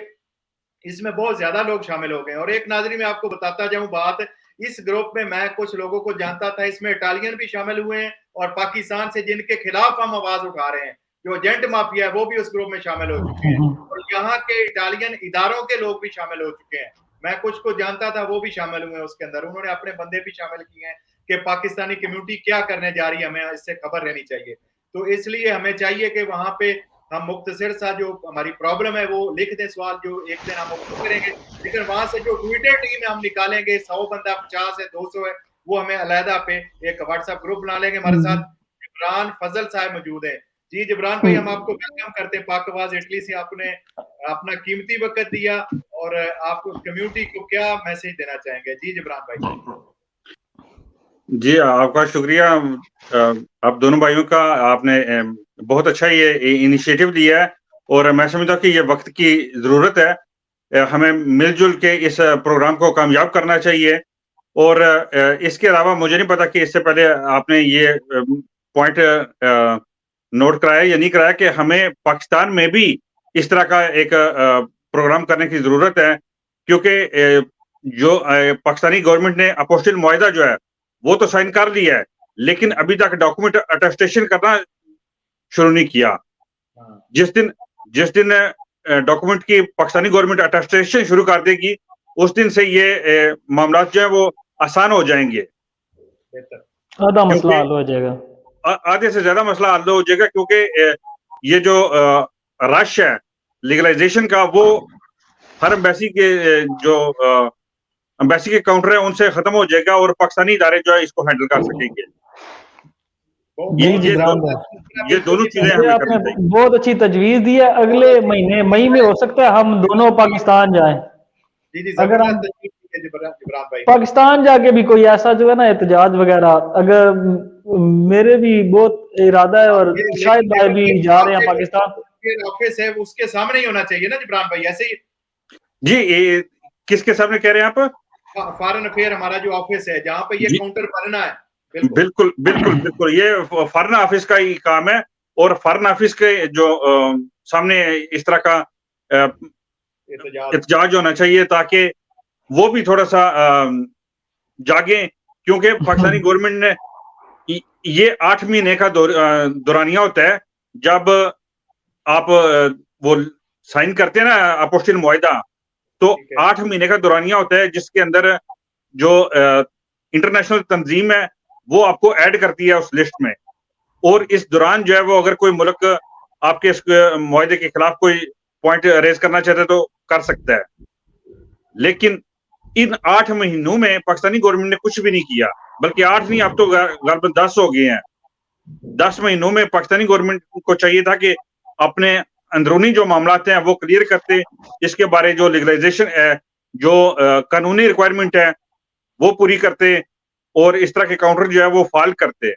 इसमें बहुत ज्यादा लोग शामिल हो गए। और एक नाज़रीन मैं आपको बताता जाऊं बात, इस ग्रुप में मैं कुछ लोगों को जानता था, इसमें इटालियन भी शामिल हुए हैं, और पाकिस्तान से जिनके खिलाफ हम आवाज उठा रहे हैं, जो एजेंट माफिया है, वो भी उस ग्रुप में शामिल हो चुके हैं, और यहाँ के इटालियन इदारों के लोग भी शामिल हो चुके हैं। मैं कुछ को जानता था, वो भी शामिल हुए उसके अंदर, उन्होंने अपने बंदे भी शामिल किए हैं कि पाकिस्तानी कम्युनिटी क्या करने जा रही है, हमें इससे खबर रहनी चाहिए। तो इसलिए हमें चाहिए कि वहां पे हम मुख्तसर सा जो हमारी प्रॉब्लम है वो लिख दें सवाल, जो एक दिन हम उसको करेंगे, लेकिन वहां से जो ट्विटर टीम हम निकालेंगे 100 बंदा 50 है 200 है, वो हमें अलहदा पे एक व्हाट्सएप ग्रुप बना लेंगे। हमारे साथ जबरान फजल साहब मौजूद है। जी जबरान भाई, हम आपको वेलकम करते हैं पाकबाज इटली से, आपने अपना कीमती वक्त दिया, और आप कम्युनिटी को क्या मैसेज देना चाहेंगे? जी जबरान भाई। जी आपका शुक्रिया, आप दोनों भाइयों का, आपने बहुत अच्छा ये इनिशिएटिव लिया है, और मैं समझता हूँ कि ये वक्त की जरूरत है, हमें मिलजुल के इस प्रोग्राम को कामयाब करना चाहिए। और इसके अलावा मुझे नहीं पता कि इससे पहले आपने ये पॉइंट नोट कराया या नहीं कराया कि हमें पाकिस्तान में भी इस तरह का एक प्रोग्राम करने की जरूरत है, क्योंकि जो पाकिस्तानी गवर्नमेंट ने अपोस्टिल मुआहिदा जो है वो तो साइन कर लिया है, लेकिन अभी तक डॉक्यूमेंट अटेस्टेशन करना शुरू नहीं किया। जिस दिन डॉक्यूमेंट की पाकिस्तानी गवर्नमेंट अटेस्टेशन शुरू कर देगी, उस दिन से ये मामला जो है वो आसान हो जाएंगे, आधा मसला हल हो जाएगा, आधे से ज्यादा मसला हल हो जाएगा, क्योंकि ये जो रश है लीगलाइजेशन का, वो हर एम्बेसी के जो एम्बेसी के काउंटर है उनसे खत्म हो जाएगा, और पाकिस्तानी इदारे जो है इसको हैंडल कर सकेंगे। ये दोनों चीजें हमें करनी चाहिए। बहुत अच्छी तजवीज दी है। अगले महीने मई में हो सकता है हम दोनों पाकिस्तान जाएं। अगर हम पाकिस्तान जाके भी कोई ऐसा जो है ना एहतजाज वगैरह, अगर मेरे भी बहुत इरादा है, और शायद भाई भी जा रहे हैं पाकिस्तान। ऑफिस है उसके सामने ही होना चाहिए ना जबरान भाई, ऐसे ही। जी किसके सामने कह रहे हैं आप? फॉरेन अफेयर हमारा जो ऑफिस है, जहाँ पे ये काउंटर बनना है। बिल्कुल बिल्कुल बिल्कुल, ये फॉरेन ऑफिस का ही काम है, और फॉरेन ऑफिस के जो सामने इस तरह का एहतजाज होना चाहिए, ताकि वो भी थोड़ा सा जागे, क्योंकि पाकिस्तानी गवर्नमेंट ने ये 8 महीने का दौरानिया होता है, जब आप वो साइन करते हैं ना अपोस्टिल मुआहिदा, तो 8 महीने का दौरानिया होता है, जिसके अंदर जो इंटरनेशनल तंजीम है वो आपको ऐड करती है उस लिस्ट में, और इस दौरान जो है वो अगर कोई मुल्क आपके इस मुआहिदे के खिलाफ कोई पॉइंट रेज करना चाहते तो कर सकता है। लेकिन इन 8 महीनों में पाकिस्तानी गवर्नमेंट ने कुछ भी नहीं किया, बल्कि 8 नहीं, अब तो गलबन 10 हो गए हैं। 10 महीनों में पाकिस्तानी गवर्नमेंट को चाहिए था कि अपने अंदरूनी जो मामलात हैं वो क्लियर करते, इसके बारे जो लीगलाइजेशन है, जो कानूनी रिक्वायरमेंट है वो पूरी करते और इस तरह के काउंटर जो है वो फाइल करते।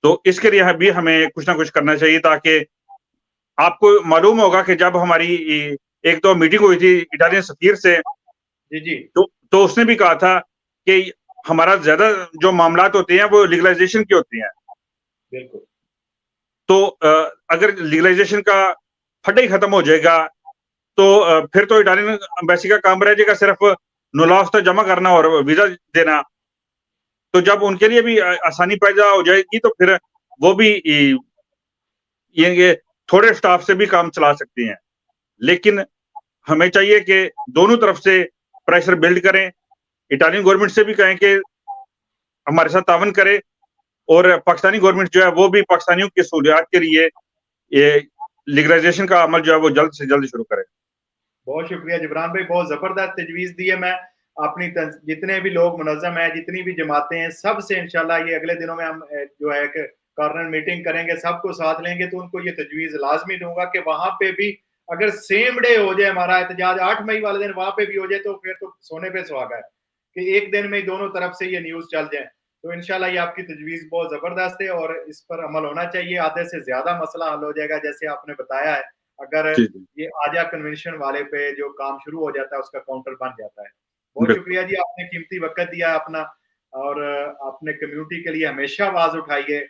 तो इसके लिए भी हमें कुछ ना कुछ करना चाहिए, ताकि आपको मालूम होगा कि जब हमारी एक तो मीटिंग हुई थी इटालियन सफीर से, जी तो उसने भी कहा था कि हमारा ज्यादा जो मामलात होते हैं वो लीगलाइजेशन के होते हैं। बिल्कुल। तो अगर लीगलाइजेशन का फटा ही खत्म हो जाएगा तो फिर तो इटालियन एम्बेसी का काम रह जाएगा सिर्फ नुलाफ्ता जमा करना और वीजा देना। तो जब उनके लिए भी आसानी पैदा हो जाएगी तो फिर वो भी ये थोड़े स्टाफ से भी काम चला सकते हैं। लेकिन हमें चाहिए कि दोनों तरफ से प्रेशर बिल्ड करें, इटालियन गवर्नमेंट से भी कहें कि हमारे साथ तावन करे, और पाकिस्तानी गवर्नमेंट जो है वो भी पाकिस्तानियों की सहूलियात के लिए ये लीगलाइजेशन का अमल जो है वो जल्द से जल्द शुरू करे। बहुत शुक्रिया जिब्रान भाई, बहुत जबरदस्त तजवीज दी है। मैं अपनी जितने भी लोग मुनज़्ज़म हैं, जितनी भी जमातें हैं, सब से इंशाल्लाह ये अगले दिनों में हम जो है एक कॉर्नर मीटिंग करेंगे, सबको साथ लेंगे, तो उनको ये तजवीज लाजमी दूंगा कि वहां पे भी अगर सेम डे हो जाए हमारा एहतजाज 8 मई वाले दिन वहां पे भी हो जाए तो फिर तो सोने पे सुहागा है कि एक दिन में ही दोनों तरफ से ये न्यूज चल जाए। तो इंशाल्लाह ये आपकी तजवीज बहुत जबरदस्त है और इस पर अमल होना चाहिए। आधे से ज्यादा मसला हल हो जाएगा, जैसे आपने बताया है। अगर ये आजा कन्वेंशन वाले पे जो काम शुरू हो जाता है उसका काउंटर बन जाता है। बहुत शुक्रिया जी, आपने कीमती वक्त दिया अपना, और आपने कम्युनिटी के लिए हमेशा आवाज उठाई है।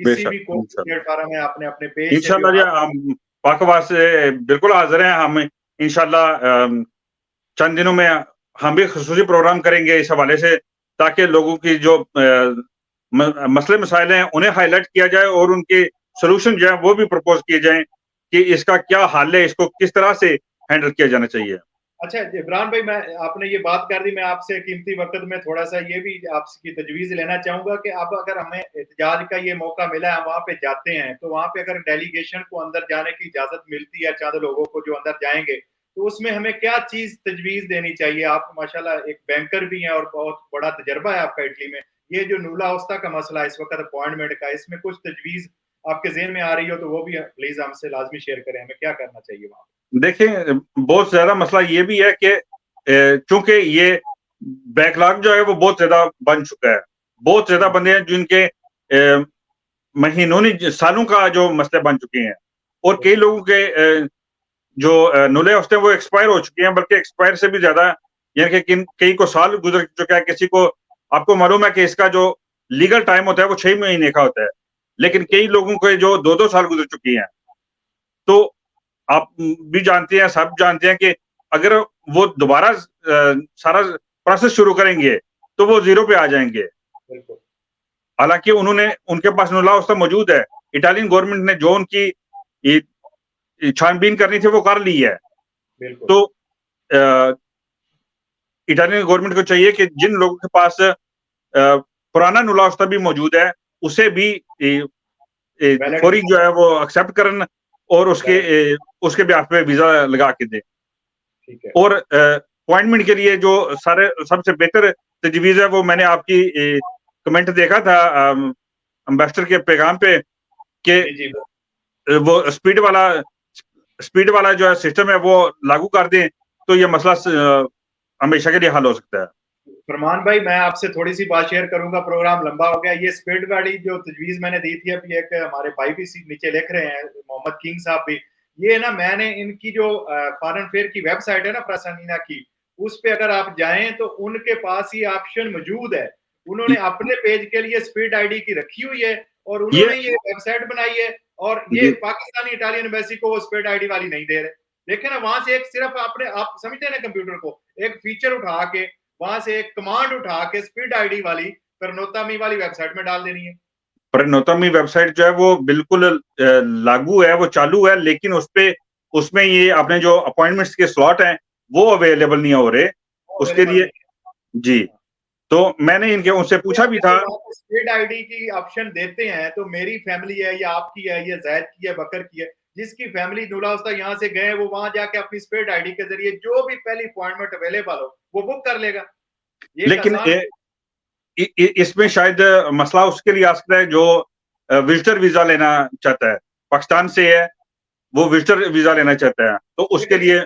किसी भी प्लेटफॉर्म में आपने अपने पेज इंशाल्लाह जी हम पाकवास से बिल्कुल हाजिर हैं। हम इंशाल्लाह चंद दिनों में हम भी खुसूसी प्रोग्राम करेंगे इस हवाले से, ताकि लोगों की जो मसले मसाइल हैं उन्हें हाईलाइट किया जाए और उनके सोल्यूशन जो है वो भी प्रपोज किए जाएं कि इसका क्या हल है, इसको किस तरह से हैंडल किया जाना चाहिए। अच्छा इमरान भाई, मैं आपने ये बात कर दी, मैं आपसे कीमती वक्त में थोड़ा सा ये भी आपकी तजवीज लेना चाहूंगा कि अब अगर हमें एहतजाज का ये मौका मिला है, वहां पे जाते हैं, तो वहां पे अगर डेलीगेशन को अंदर जाने की इजाजत मिलती है, चंद लोगों को जो अंदर जाएंगे, तो उसमें हमें क्या चीज तजवीज देनी चाहिए? आप माशाल्लाह एक बैंकर भी हैं और बहुत बड़ा तजर्बा है आपका इटली में। ये जो नूला अवस्था का मसला है इस वक्त अपॉइंटमेंट का, इसमें कुछ तजवीज आपके ज़हन में आ रही हो तो वो भी प्लीज हमसे लाजमी शेयर करें, हमें क्या करना चाहिए वहां? देखिए, बहुत ज्यादा मसला ये भी है कि चूंकि ये बैकलॉग जो है वो बहुत ज्यादा बन चुका है। बहुत ज्यादा बंदे हैं जिनके महीनों सालों का जो मसले बन चुके हैं, और कई लोगों के जो नुले हफ्ते वो एक्सपायर हो चुके हैं, बल्कि एक्सपायर से भी ज्यादा, यानी कि कई को साल गुजर चुका है। किसी को, आपको मालूम है कि इसका जो लीगल टाइम होता है वो 6 महीने का होता है, लेकिन कई लोगों के जो 2-2 साल गुजर चुकी हैं। तो आप भी जानते हैं, सब जानते हैं कि अगर वो दोबारा सारा प्रोसेस शुरू करेंगे तो वो जीरो पे आ जाएंगे। हालांकि उनके पास नुला अवस्था मौजूद है। इटालियन गवर्नमेंट ने जो उनकी छानबीन करनी थी वो कर ली है। तो इटालियन गवर्नमेंट को चाहिए कि जिन लोगों के पास पुराना नुला अवस्था भी मौजूद है उसे भी फौरी जो है वो एक्सेप्ट करन और उसके ब्याह पे वीजा लगा के दे। और अपॉइंटमेंट के लिए जो सबसे बेहतर तजवीज है वो मैंने आपकी कमेंट देखा था एम्बेसडर के पैगाम पे कि वो स्पीड वाला जो है सिस्टम है वो लागू कर दें, तो ये मसला हमेशा के लिए हल हो सकता है। फरमान भाई, मैं आपसे थोड़ी सी बात शेयर करूंगा, प्रोग्राम लंबा हो गया। ये स्पीड वाली जो तजवीज मैंने दी थी, अभी एक हमारे भाई भी नीचे लिख रहे हैं, मोहम्मद किंग साहब भी, ये ना मैंने इनकी जो फॉरेन अफेयर की वेबसाइट है ना फ्रासानीना की, उस पे अगर आप जाएं तो उनके पास ये ऑप्शन मौजूद है। उन्होंने अपने पेज के लिए स्पीड आईडी की रखी हुई है और उन्होंने ये वेबसाइट बनाई है, और ये पाकिस्तानी इटालियन एम्बेसी को वो स्पीड आईडी वाली नहीं दे रहे। देखे ना, वहां से एक सिर्फ आप समझते हैं ना, कंप्यूटर को एक फीचर उठा के, वहां से एक कमांड उठा के स्पीड आईडी वाली परनोतामी वाली वेबसाइट में डाल देनी है। परनोतामी वेबसाइट जो है वो बिल्कुल लागू है, वो चालू है, लेकिन उसमें ये अपने जो अपॉइंटमेंट्स के स्लॉट हैं वो अवेलेबल नहीं हो रहे उसके लिए जी। तो मैंने उनसे पूछा भी था, स्पीड आईडी की ऑप्शन देते हैं तो मेरी फैमिली है या आपकी है या जैद की है, बकर की है, जिसकी फैमिली दूल्हा उस्ता यहाँ से गए, वो वहां जाके अपनी स्पेड आईडी के जरिए जो भी पहली अपॉइंटमेंट अवेलेबल हो वो बुक कर लेगा। ये लेकिन इसमें शायद मसला उसके लिए आ सकता है जो विजिटर वीजा लेना चाहता है, पाकिस्तान से है, वो विजिटर वीजा लेना चाहता है, तो उसके लिए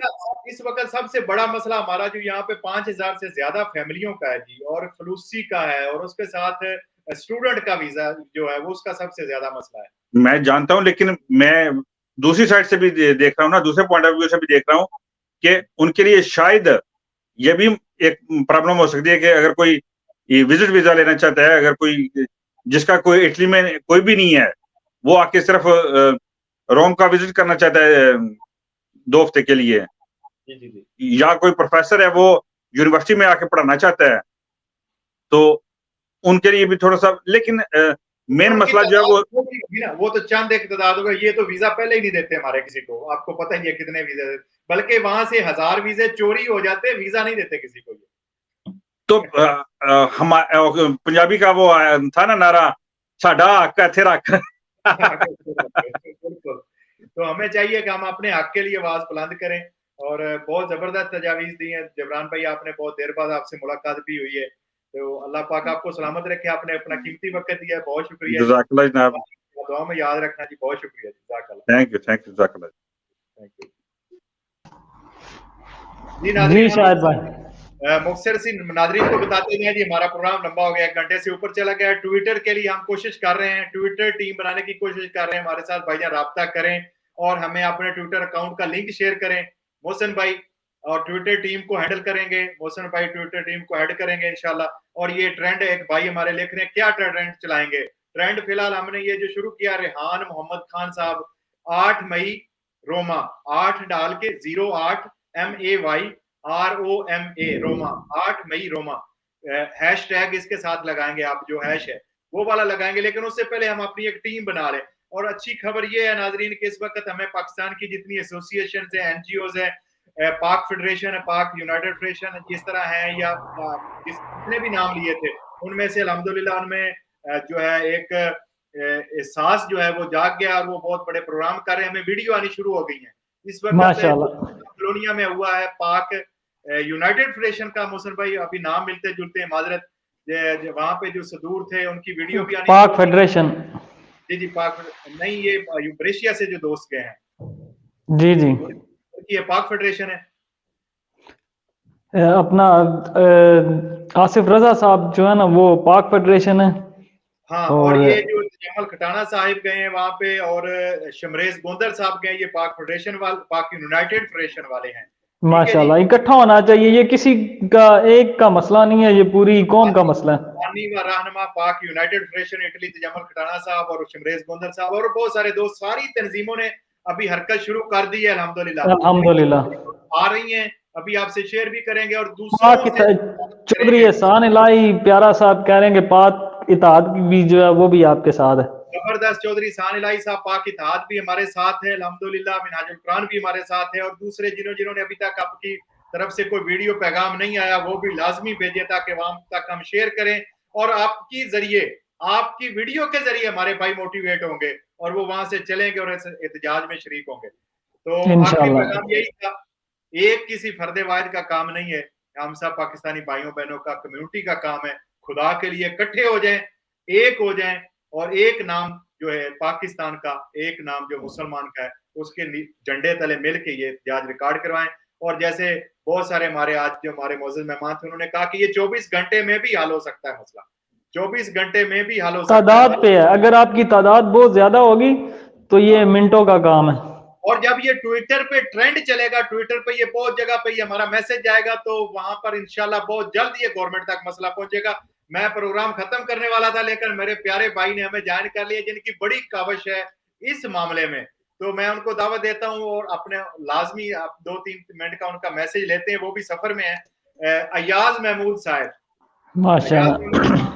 इस वक्त सबसे बड़ा मसला हमारा जो यहाँ पे 5000 से ज्यादा फैमिलियों का है जी, और खलूसी का है, और उसके साथ स्टूडेंट का वीजा जो है वो उसका सबसे ज्यादा मसला है। मैं जानता हूँ, लेकिन मैं दूसरी साइड से भी देख रहा हूँ ना, दूसरे पॉइंट ऑफ व्यू से भी देख रहा हूँ कि उनके लिए शायद ये भी एक प्रॉब्लम हो सकती है कि अगर कोई विजिट वीजा लेना चाहता है, अगर कोई जिसका कोई इटली में कोई भी नहीं है, वो आके सिर्फ रोम का विजिट करना चाहता है 2 हफ्ते के लिए, या कोई प्रोफेसर है वो यूनिवर्सिटी में आके पढ़ाना चाहता है, तो उनके लिए भी थोड़ा सा, लेकिन मेन मसला जो है वो तो चंद एक तादाद होगा। ये तो वीजा पहले ही नहीं देते हमारे किसी को, आपको पता ही है कितने वीजा देते, बल्कि वहां से 1000 वीजे चोरी हो जाते, वीजा नहीं देते किसी को। तो हम पंजाबी का वो था ना नारा, साडा हक है थे रख। तो हमें चाहिए कि हम अपने हक के लिए आवाज बुलंद करें, और बहुत जबरदस्त तजावीज दी हैं जबरान भाई, आपने बहुत देर बाद आपसे मुलाकात भी हुई है, तो अल्लाह पाक आपको सलामत रखे, आपने अपना कीमती वक्त दिया, बहुत शुक्रिया। जज़ाकल्लाह जनाब, दुआ में याद रखना जी, बहुत शुक्रिया, जज़ाकल्लाह। थैंक यू जज़ाकल्लाह, थैंक यू जी शायद भाई। मुख्तसर सी नाज़रीन को बताते हैं जी, हमारा प्रोग्राम लंबा हो गया, 1 घंटे से ऊपर चला गया। ट्विटर के लिए हम कोशिश कर रहे हैं, ट्विटर टीम बनाने की कोशिश कर रहे हैं, हमारे साथ भाईजान राब्ता करें और हमें अपने ट्विटर अकाउंट का लिंक शेयर करें। मोहसिन भाई और ट्विटर टीम को हैंडल करेंगे, मोहसिन भाई ट्विटर टीम को हेड करेंगे इंशाल्लाह। और ये ट्रेंड एक भाई हमारे लिख रहे हैं, क्या ट्रेंड चलाएंगे? ट्रेंड फिलहाल हमने ये जो शुरू किया, रेहान मोहम्मद खान साहब 8 मई रोमा, 8 डाल के 08 MAY ROMA रोमा, 8 मई रोमा हैशटैग इसके साथ लगाएंगे, आप जो हैश है वो वाला लगाएंगे। लेकिन उससे पहले हम अपनी एक टीम बना लें। और अच्छी खबर ये है नाजरीन कि इस वक्त हमें पाकिस्तान की जितनी एसोसिएशन है, NGOs है, पाक फेडरेशन है, पाक यूनाइटेड फेडरेशन जिस तरह है, या जितने भी नाम लिए थे, उनमें से अल्हम्दुलिल्लाह उनमें जो है एक एहसास जो है वो जाग गया, और वो बहुत बड़े प्रोग्राम कर रहे हैं, हमें वीडियो आनी शुरू हो गई है। इस वक्त कॉलोनिया में हुआ है पाक यूनाइटेड फेडरेशन का, मोहसिन भाई अभी नाम मिलते जुलते हैं, माजरत, वहां पे जो सदूर थे उनकी वीडियो भी आनी, पाक फेडरेशन जी पाक नहीं, ये यूब्रेशिया से जो दोस्त गए हैं, जी ये पाक फेडरेशन है। अपना आसिफ रजा साहब जो है ना वो पाक फेडरेशन है। हाँ, और ये जो जमल खटाना साहिब गए हैं वहां पे, और शमरेज गोंदर साहब गए, ये पाक फेडरेशन वाले, पाक यूनाइटेड फेडरेशन वाले हैं। माशाल्लाह, इकट्ठा होना चाहिए, ये किसी का एक का मसला नहीं है, ये पूरी कौम का मसला है। रहनुमा पाक यूनाइटेड फेडरेशन इटली, जमल खटाना साहब और शमरेज गोंदर साहब और बहुत सारे दोस्त, सारी तंजीमों ने अभी हरकत शुरू कर दी है अल्हम्दुलिल्लाह आ रही हैं, अभी आपसे शेयर भी करेंगे। और दूसरा चौधरी एहसान इलाही प्यारा साहब कह रहे हैं कि पाक इताद भी जो है वो भी आपके साथ है। जबरदस्त, चौधरी एहसान इलाही साहब पाक इताद भी हमारे साथ है अल्हम्दुलिल्लाह, मिनहाजुल कुरान भी हमारे साथ है, और दूसरे जिन्होंने अभी तक आपकी तरफ से कोई वीडियो पैगाम नहीं आया वो भी लाजमी भेजें, ताकि वहां तक हम शेयर करें, और आपकी जरिए, आपकी वीडियो के जरिए हमारे भाई मोटिवेट होंगे और वो वहां से चलेंगे और एहतजाज में शरीक होंगे। तो आखिरी पैगाम यही था, एक किसी फर्दे वाहिद का काम नहीं है, हम सब पाकिस्तानी भाइयों बहनों का, कम्युनिटी का काम है। खुदा के लिए इकट्ठे हो जाएं, एक हो जाएं, और एक नाम जो है पाकिस्तान का, एक नाम जो मुसलमान का है, उसके झंडे तले मिल के ये एहतजाज रिकॉर्ड करवाएं। और जैसे बहुत सारे हमारे आज जो हमारे मौजूद मेहमान थे, उन्होंने कहा कि ये 24 घंटे में भी हल हो सकता है मसला, 24 घंटे में भी हल हो सकता है। तादाद पे है, अगर आपकी तादाद बहुत ज्यादा होगी तो ये मिनटों का काम है। और जब ये ट्विटर पे ट्रेंड चलेगा, ट्विटर पे ये बहुत जगह पे ये हमारा मैसेज जाएगा, तो वहां पर इंशाल्लाह बहुत जल्द ये गवर्नमेंट तक मसला पहुंचेगा। मैं प्रोग्राम खत्म करने वाला था, लेकिन मेरे प्यारे भाई ने हमें ज्वाइन कर लिया, जिनकी बड़ी काविश है इस मामले में, तो मैं उनको दावत देता हूँ, और अपने लाजमी आप 2-3 मिनट का उनका मैसेज लेते हैं, वो भी सफर में है। अयाज महमूद साहब, माशाल्लाह,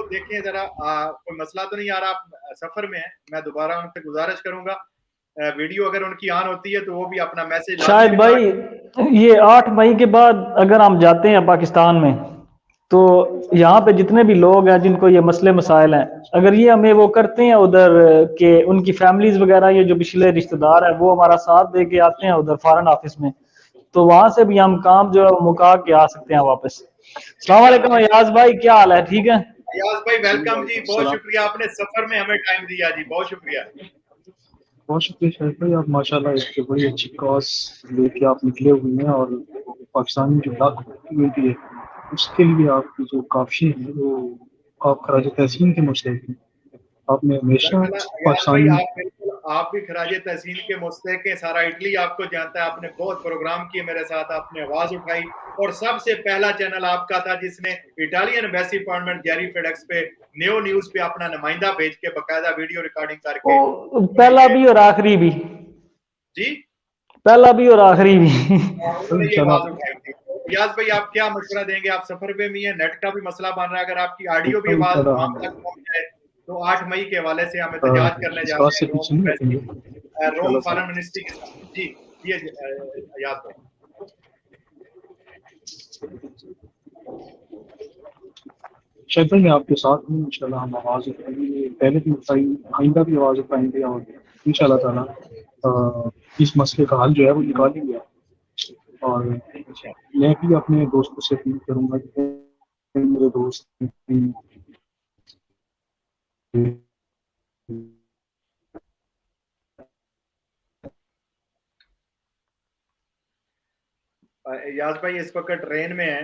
देखिए जरा, कोई मसला तो नहीं आ रहा, आप सफर में है, मैं दोबारा उनसे गुजारिश करूंगा, वीडियो अगर उनकी ऑन होती है तो वो भी अपना मैसेज। शायद भाई ये 8 मई के बाद अगर हम जाते हैं पाकिस्तान में तो यहाँ पे जितने भी लोग हैं जिनको ये मसले मसाइल हैं, अगर ये हमें वो करते हैं उधर के उनकी फैमिलीज वगैरह, ये जो पिछले रिश्तेदार हैं वो हमारा साथ दे के आते हैं उधर फॉरेन ऑफिस में, तो वहां से भी हम काम जो है वो मुका के आ सकते हैं वापस। अस्सलाम वालेकुम अयाज भाई, क्या हाल है? ठीक है अयाज भाई, वेलकम जी, बहुत शुक्रिया आपने सफर में हमें टाइम दिया जी, बहुत शुक्रिया। बहुत शुक्रिया शाहिद भाई, आप माशाल्लाह एक बड़ी अच्छी कॉज लेके आप निकले हुए हैं और पाकिस्तान जो लाख कम्युनिटी है उसके लिए आपकी जो काफी है वो आप खराज तहसीन के मुस्तहिक हैं। आपने हमेशा पाकिस्तानी आप भी खराज तहसीन के मुस्तहिक हैं, सारा इटली आपको जानता है, आपने बहुत प्रोग्राम किए मेरे साथ, आपने आवाज उठाई और सबसे पहला चैनल आपका था जिसने Italian embassy appointment Jerry FedEx पे न्यू न्यूज पे अपना नुमाइंदा भेज के बकायदा वीडियो रिकॉर्डिंग करके, पहला भी और आखिरी भी जी, पहला भी और आखिरी भी। याद भाई आप क्या मशवरा देंगे? आप सफर पे भी हैं, नेट का भी मसला बन रहा है, अगर आपकी ऑडियो भी आवाज वहां तक पहुंच जाए तो 8 मई के हवाले से हम एहतजाज करने जा रहे हैं रोम फॉरेन मिनिस्ट्री के साथ। जी ये याद भाई। शायद भाई मैं आपके साथ हूँ, इंशाल्लाह हम आवाज़ उठाएंगे, पहले भी उठाई, आइंदा भी आवाज़ उठाएंगे और इंशाल्लाह ताला इस मसले का हल जो है वो निकालेंगे। और मैं भी अपने दोस्तों से अपील करूँगा कि मेरे दोस्त याद भाई इस वक्त ट्रेन में है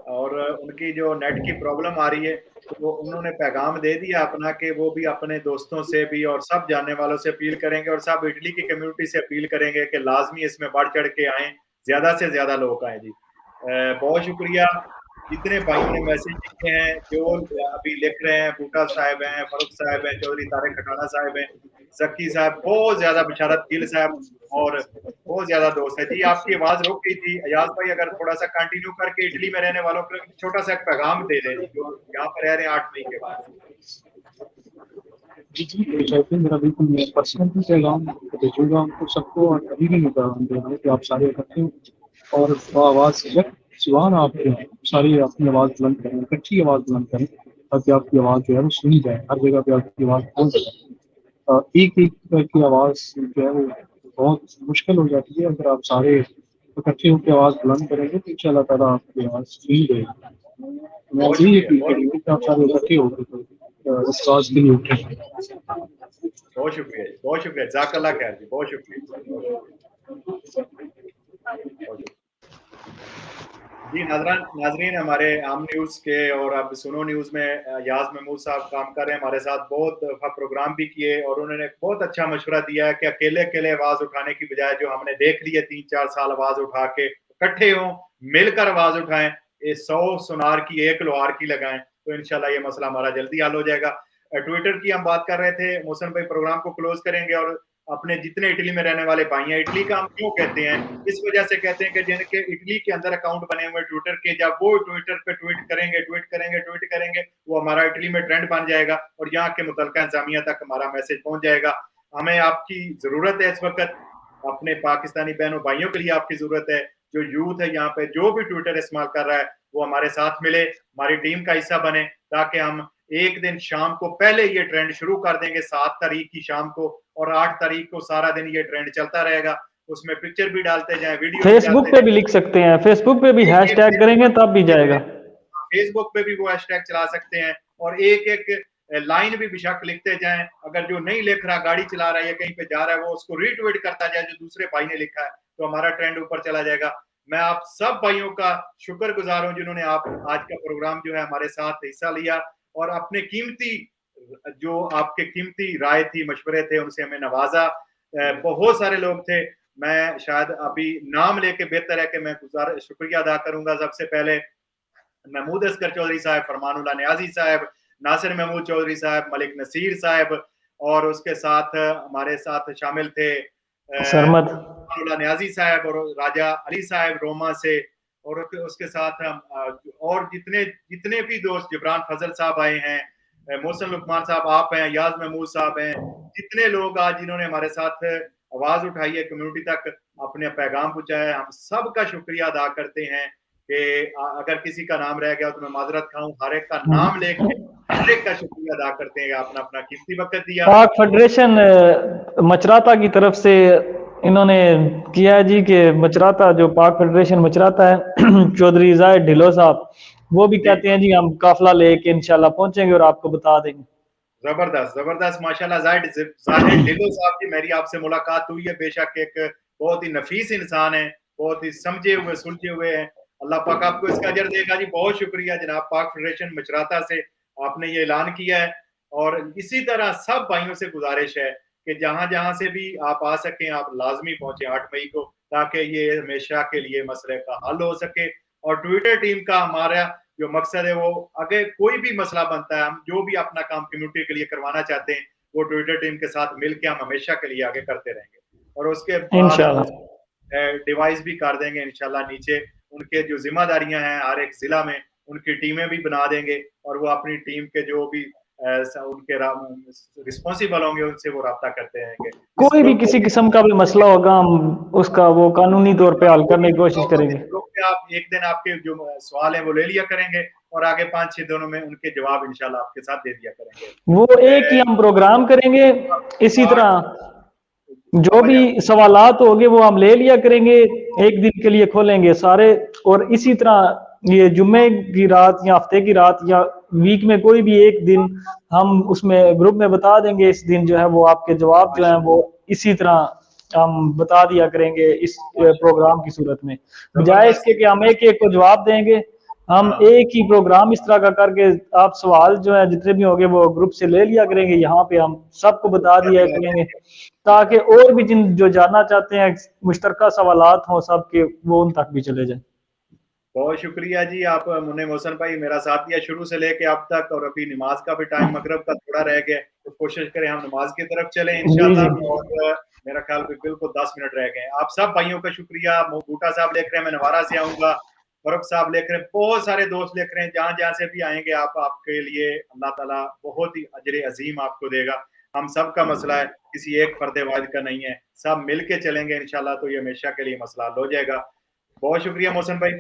और उनकी जो नेट की प्रॉब्लम आ रही है, तो उन्होंने पैगाम दे दिया अपना कि वो भी अपने दोस्तों से भी और सब जानने वालों से अपील करेंगे और सब इटली की कम्युनिटी से अपील करेंगे कि लाजमी इसमें बढ़ चढ़ के आए, ज्यादा से ज्यादा लोग आए जी। बहुत शुक्रिया जितने भाइयों ने मैसेज लिखे हैं, जो अभी लिख रहे हैं, बूटा साहब हैं, फरूख साहब हैं, चौधरी तारिक खटाना साहब हैं, जक्की साहब, बहुत ज्यादा बिशारत गिल साहब और बहुत ज्यादा दोस्त है जी। आपकी आवाज रुक गई थी अयाज भाई, अगर थोड़ा सा कंटिन्यू करके इटली में रहने वालों को छोटा सा पैगाम दे दें जो यहाँ पर रह रहे हैं 8 मई के बाद। जी मेरा बिल्कुल पर्सनल पैगाम भेजूंगा उनको सबको, और अभी भी पैगाम दे रहा हूँ कि आप सारे इकट्ठे हो और आवाज़ सिवान आप सारी अपनी आवाज़ बुलंद करें, इकट्ठी आवाज़ बुलंद करें ताकि आपकी आवाज़ जो है वो सुनी जाए, हर जगह पे आपकी आवाज़ पहुँच जाए। एक एक की आवाज़ जो है वो बहुत मुश्किल हो जाती है, अगर आप सारे इकट्ठे होकर आवाज़ बुलंद करेंगे तो इंशाल्लाह ताला आपकी आवाज़ सुनी जाएगी। मैं यही अपील करूँगी कि आप सारे इकट्ठे होकर इस आवाज़ के लिए उठें। बहुत शुक्रिया जी, बहुत शुक्रिया, जज़ाकल्लाह खैर जी, बहुत शुक्रिया जी। नाजरीन हमारे आम न्यूज़ के और अब सुनो न्यूज़ में याज महमूद साहब काम कर रहे हैं हमारे साथ, बहुत दफ़ा प्रोग्राम भी किए और उन्होंने बहुत अच्छा मशवरा दिया है कि अकेले अकेले आवाज़ उठाने की बजाय जो हमने देख लिया 3-4 साल आवाज़ उठा के इकट्ठे हों, मिलकर आवाज़ उठाएं, 100 सुनार की 1 लोहार की लगाएं, तो इंशाल्लाह ये मसला हमारा जल्दी हल हो जाएगा। ट्विटर की हम बात कर रहे थे, मोहसिन भाई प्रोग्राम को क्लोज करेंगे और अपने जितने इटली में रहने वाले भाई हैं, इटली का हम क्यों कहते हैं, इस वजह से कहते हैं कि जिनके इटली के अंदर अकाउंट बने हुए ट्विटर के, जब वो ट्विटर पे ट्वीट करेंगे वो हमारा इटली में ट्रेंड बन जाएगा और यहाँ के मुतलका इंतजामिया तक हमारा मैसेज पहुंच जाएगा। हमें आपकी जरूरत है इस वक्त, अपने पाकिस्तानी बहनों भाइयों के लिए आपकी जरूरत है, जो यूथ है यहाँ पे जो भी ट्विटर इस्तेमाल कर रहा है वो हमारे साथ मिले, हमारी टीम का हिस्सा बने, ताकि हम एक दिन शाम को पहले ये ट्रेंड शुरू कर देंगे 7 तारीख की शाम को, और 8 तारीख को सारा दिन ये ट्रेंड चलता रहेगा, उसमें पिक्चर भी डालते जाएं, वीडियो फेसबुक पे भी लिख सकते हैं, फेसबुक पे भी हैशटैग करेंगे तब भी जाएगा, फेसबुक पे भी वो हैशटैग चला सकते हैं और एक एक लाइन भी बेशक लिखते जाएं, अगर जो नहीं लिख रहा गाड़ी चला रहा है या कहीं पे जा रहा है वो उसको रीट्वीट करता जाए जो दूसरे भाई ने लिखा है, तो हमारा ट्रेंड ऊपर चला जाएगा। मैं आप सब भाइयों का शुक्रगुजार हूं जिन्होंने आप आज का प्रोग्राम जो है हमारे साथ हिस्सा लिया और अपने कीमती जो आपके कीमती राय थी, मशवरे थे, उनसे हमें नवाजा। बहुत सारे लोग थे, मैं शायद अभी नाम लेके बेहतर है कि मैं शुक्रिया अदा करूंगा। सबसे पहले महमूद असगर चौधरी साहब, फरमानुल्लाह न्याजी साहब, नासिर महमूद चौधरी साहब, मलिक नसीर साहब और उसके साथ हमारे साथ शामिल थे सरमद न्याजी साहब और राजा अली साहब रोमा से, और उसके साथ हम और जितने भी दोस्त, जिब्रान फजल साहब आए हैं, मोहसिन लुकमान साहब आप हैं, याज महमूद साहब हैं, जितने लोग आज जिन्होंने हमारे साथ आवाज उठाई है, कम्युनिटी तक अपने पैगाम पहुंचाया है, हम सब का शुक्रिया अदा करते हैं کہ اگر کسی کا نام رہ گیا تو میں معذرت کھاؤں, ہر ایک کا نام لے کے ہر ایک کا شکریہ ادا کرتے ہیں, اپنا اپنا قیمتی وقت دیا. پاک فیڈریشن مچراتا کی طرف سے انہوں نے کیا ہے جی کہ مچراتا جو پاک فیڈریشن مچراتا ہے چودھری زاہد ڈھلو صاحب وہ بھی کہتے ہیں جی ہم قافلہ لے کے انشاءاللہ پہنچیں گے اور آپ کو بتا دیں گے. زبردست زبردست ماشاءاللہ. زاہد ڈھلو صاحب کی میری آپ سے ملاقات ہوئی ہے, بے شک ایک بہت ہی نفیس انسان ہے, بہت ہی سمجھے ہوئے سلجھے ہوئے ہیں. اللہ پاک آپ کو اس کا اجر دے گا جی. بہت شکریہ جناب پاک فیڈریشن مچراتا سے, آپ نے یہ اعلان کیا ہے. اور اسی طرح سب بھائیوں سے گزارش ہے کہ جہاں جہاں سے بھی آپ آ سکیں آپ لازمی پہنچیں 8 مئی کو, تاکہ یہ ہمیشہ کے لیے مسئلے کا حل ہو سکے. اور ٹویٹر ٹیم کا ہمارا جو مقصد ہے وہ اگر کوئی بھی مسئلہ بنتا ہے, ہم جو بھی اپنا کام کمیونٹی کے لیے کروانا چاہتے ہیں وہ ٹویٹر ٹیم کے ساتھ مل کے ہم ہمیشہ کے لیے آگے کرتے رہیں گے. اور اس کے بعد ڈیوائس بھی کر دیں گے انشاءاللہ. نیچے ان کے جو ذمہ داریاں ہیں ہر ایک ضلع میں ان کی ٹیمیں بھی بنا دیں گے, اور وہ اپنی ٹیم کے جو بھی ان کے رسپانسیبل ہوں گے ان سے وہ رابطہ کرتے رہیں گے. کوئی بھی کسی قسم کا بھی مسئلہ ہوگا ہم اس کا وہ قانونی طور پہ حل کرنے کی کوشش کریں گے. آپ ایک دن آپ کے جو سوال ہیں وہ لے لیا کریں گے اور آگے 5-6 دنوں میں ان کے جواب انشاءاللہ آپ کے ساتھ دے دیا کریں گے. وہ ایک ہی ہم پروگرام کریں گے, اسی طرح جو بھی سوالات ہوگے وہ ہم لے لیا کریں گے, ایک دن کے لیے کھولیں گے سارے. اور اسی طرح یہ جمعے کی رات یا ہفتے کی رات یا ویک میں کوئی بھی ایک دن ہم اس میں گروپ میں بتا دیں گے, اس دن جو ہے وہ آپ کے جواب جو ہیں وہ اسی طرح ہم بتا دیا کریں گے اس پروگرام کی صورت میں, بجائے اس کے کہ ہم ایک ایک کو جواب دیں گے. ہم ایک ہی پروگرام اس طرح کا کر کے آپ سوال جو ہے جتنے بھی ہوگے وہ گروپ سے لے لیا کریں گے, یہاں پہ ہم سب کو بتا دیا کریں گے تاکہ اور بھی جن جو جاننا چاہتے ہیں مشترکہ سوالات ہوں سب کے وہ ان تک بھی چلے جائیں. بہت شکریہ جی. آپ منع محسن بھائی میرا ساتھ دیا شروع سے لے کے اب تک, اور ابھی نماز کا بھی ٹائم مغرب کا تھوڑا رہ گیا تو کوشش کریں ہم نماز کی طرف چلیں انشاءاللہ. اور میرا خیال بالکل 10 منٹ رہ گئے. آپ سب بھائیوں کا شکریہ. بوٹا صاحب لکھ رہے ہیں میں نوارہ سے آؤں گا, فرق صاحب لکھ رہے ہیں, بہت سارے دوست لکھ رہے ہیں, جہاں جہاں سے بھی آئیں گے آپ کے لیے اللہ تعالیٰ بہت ہی اجر عظیم آپ کو دے گا. ہم سب کا مسئلہ ہے, کسی ایک فرد واحد کا نہیں ہے, سب مل کے چلیں گے انشاءاللہ تو یہ ہمیشہ کے لیے مسئلہ حل ہو جائے گا. بہت شکریہ محسن بھائی,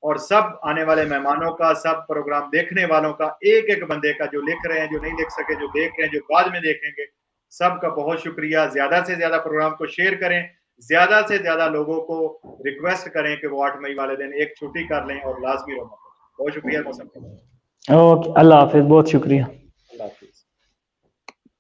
اور سب آنے والے مہمانوں کا, سب پروگرام دیکھنے والوں کا, ایک ایک بندے کا جو لکھ رہے ہیں, جو نہیں لکھ سکے, جو دیکھ رہے ہیں, جو بعد میں دیکھیں گے, سب کا بہت شکریہ. زیادہ سے زیادہ پروگرام کو شیئر کریں, زیادہ سے زیادہ لوگوں کو ریکویسٹ کریں کہ وہ 8 مئی والے دن ایک چھٹی کر لیں اور لازمی رونا. بہت شکریہ محسن. اوکے, اللہ حافظ, بہت شکریہ.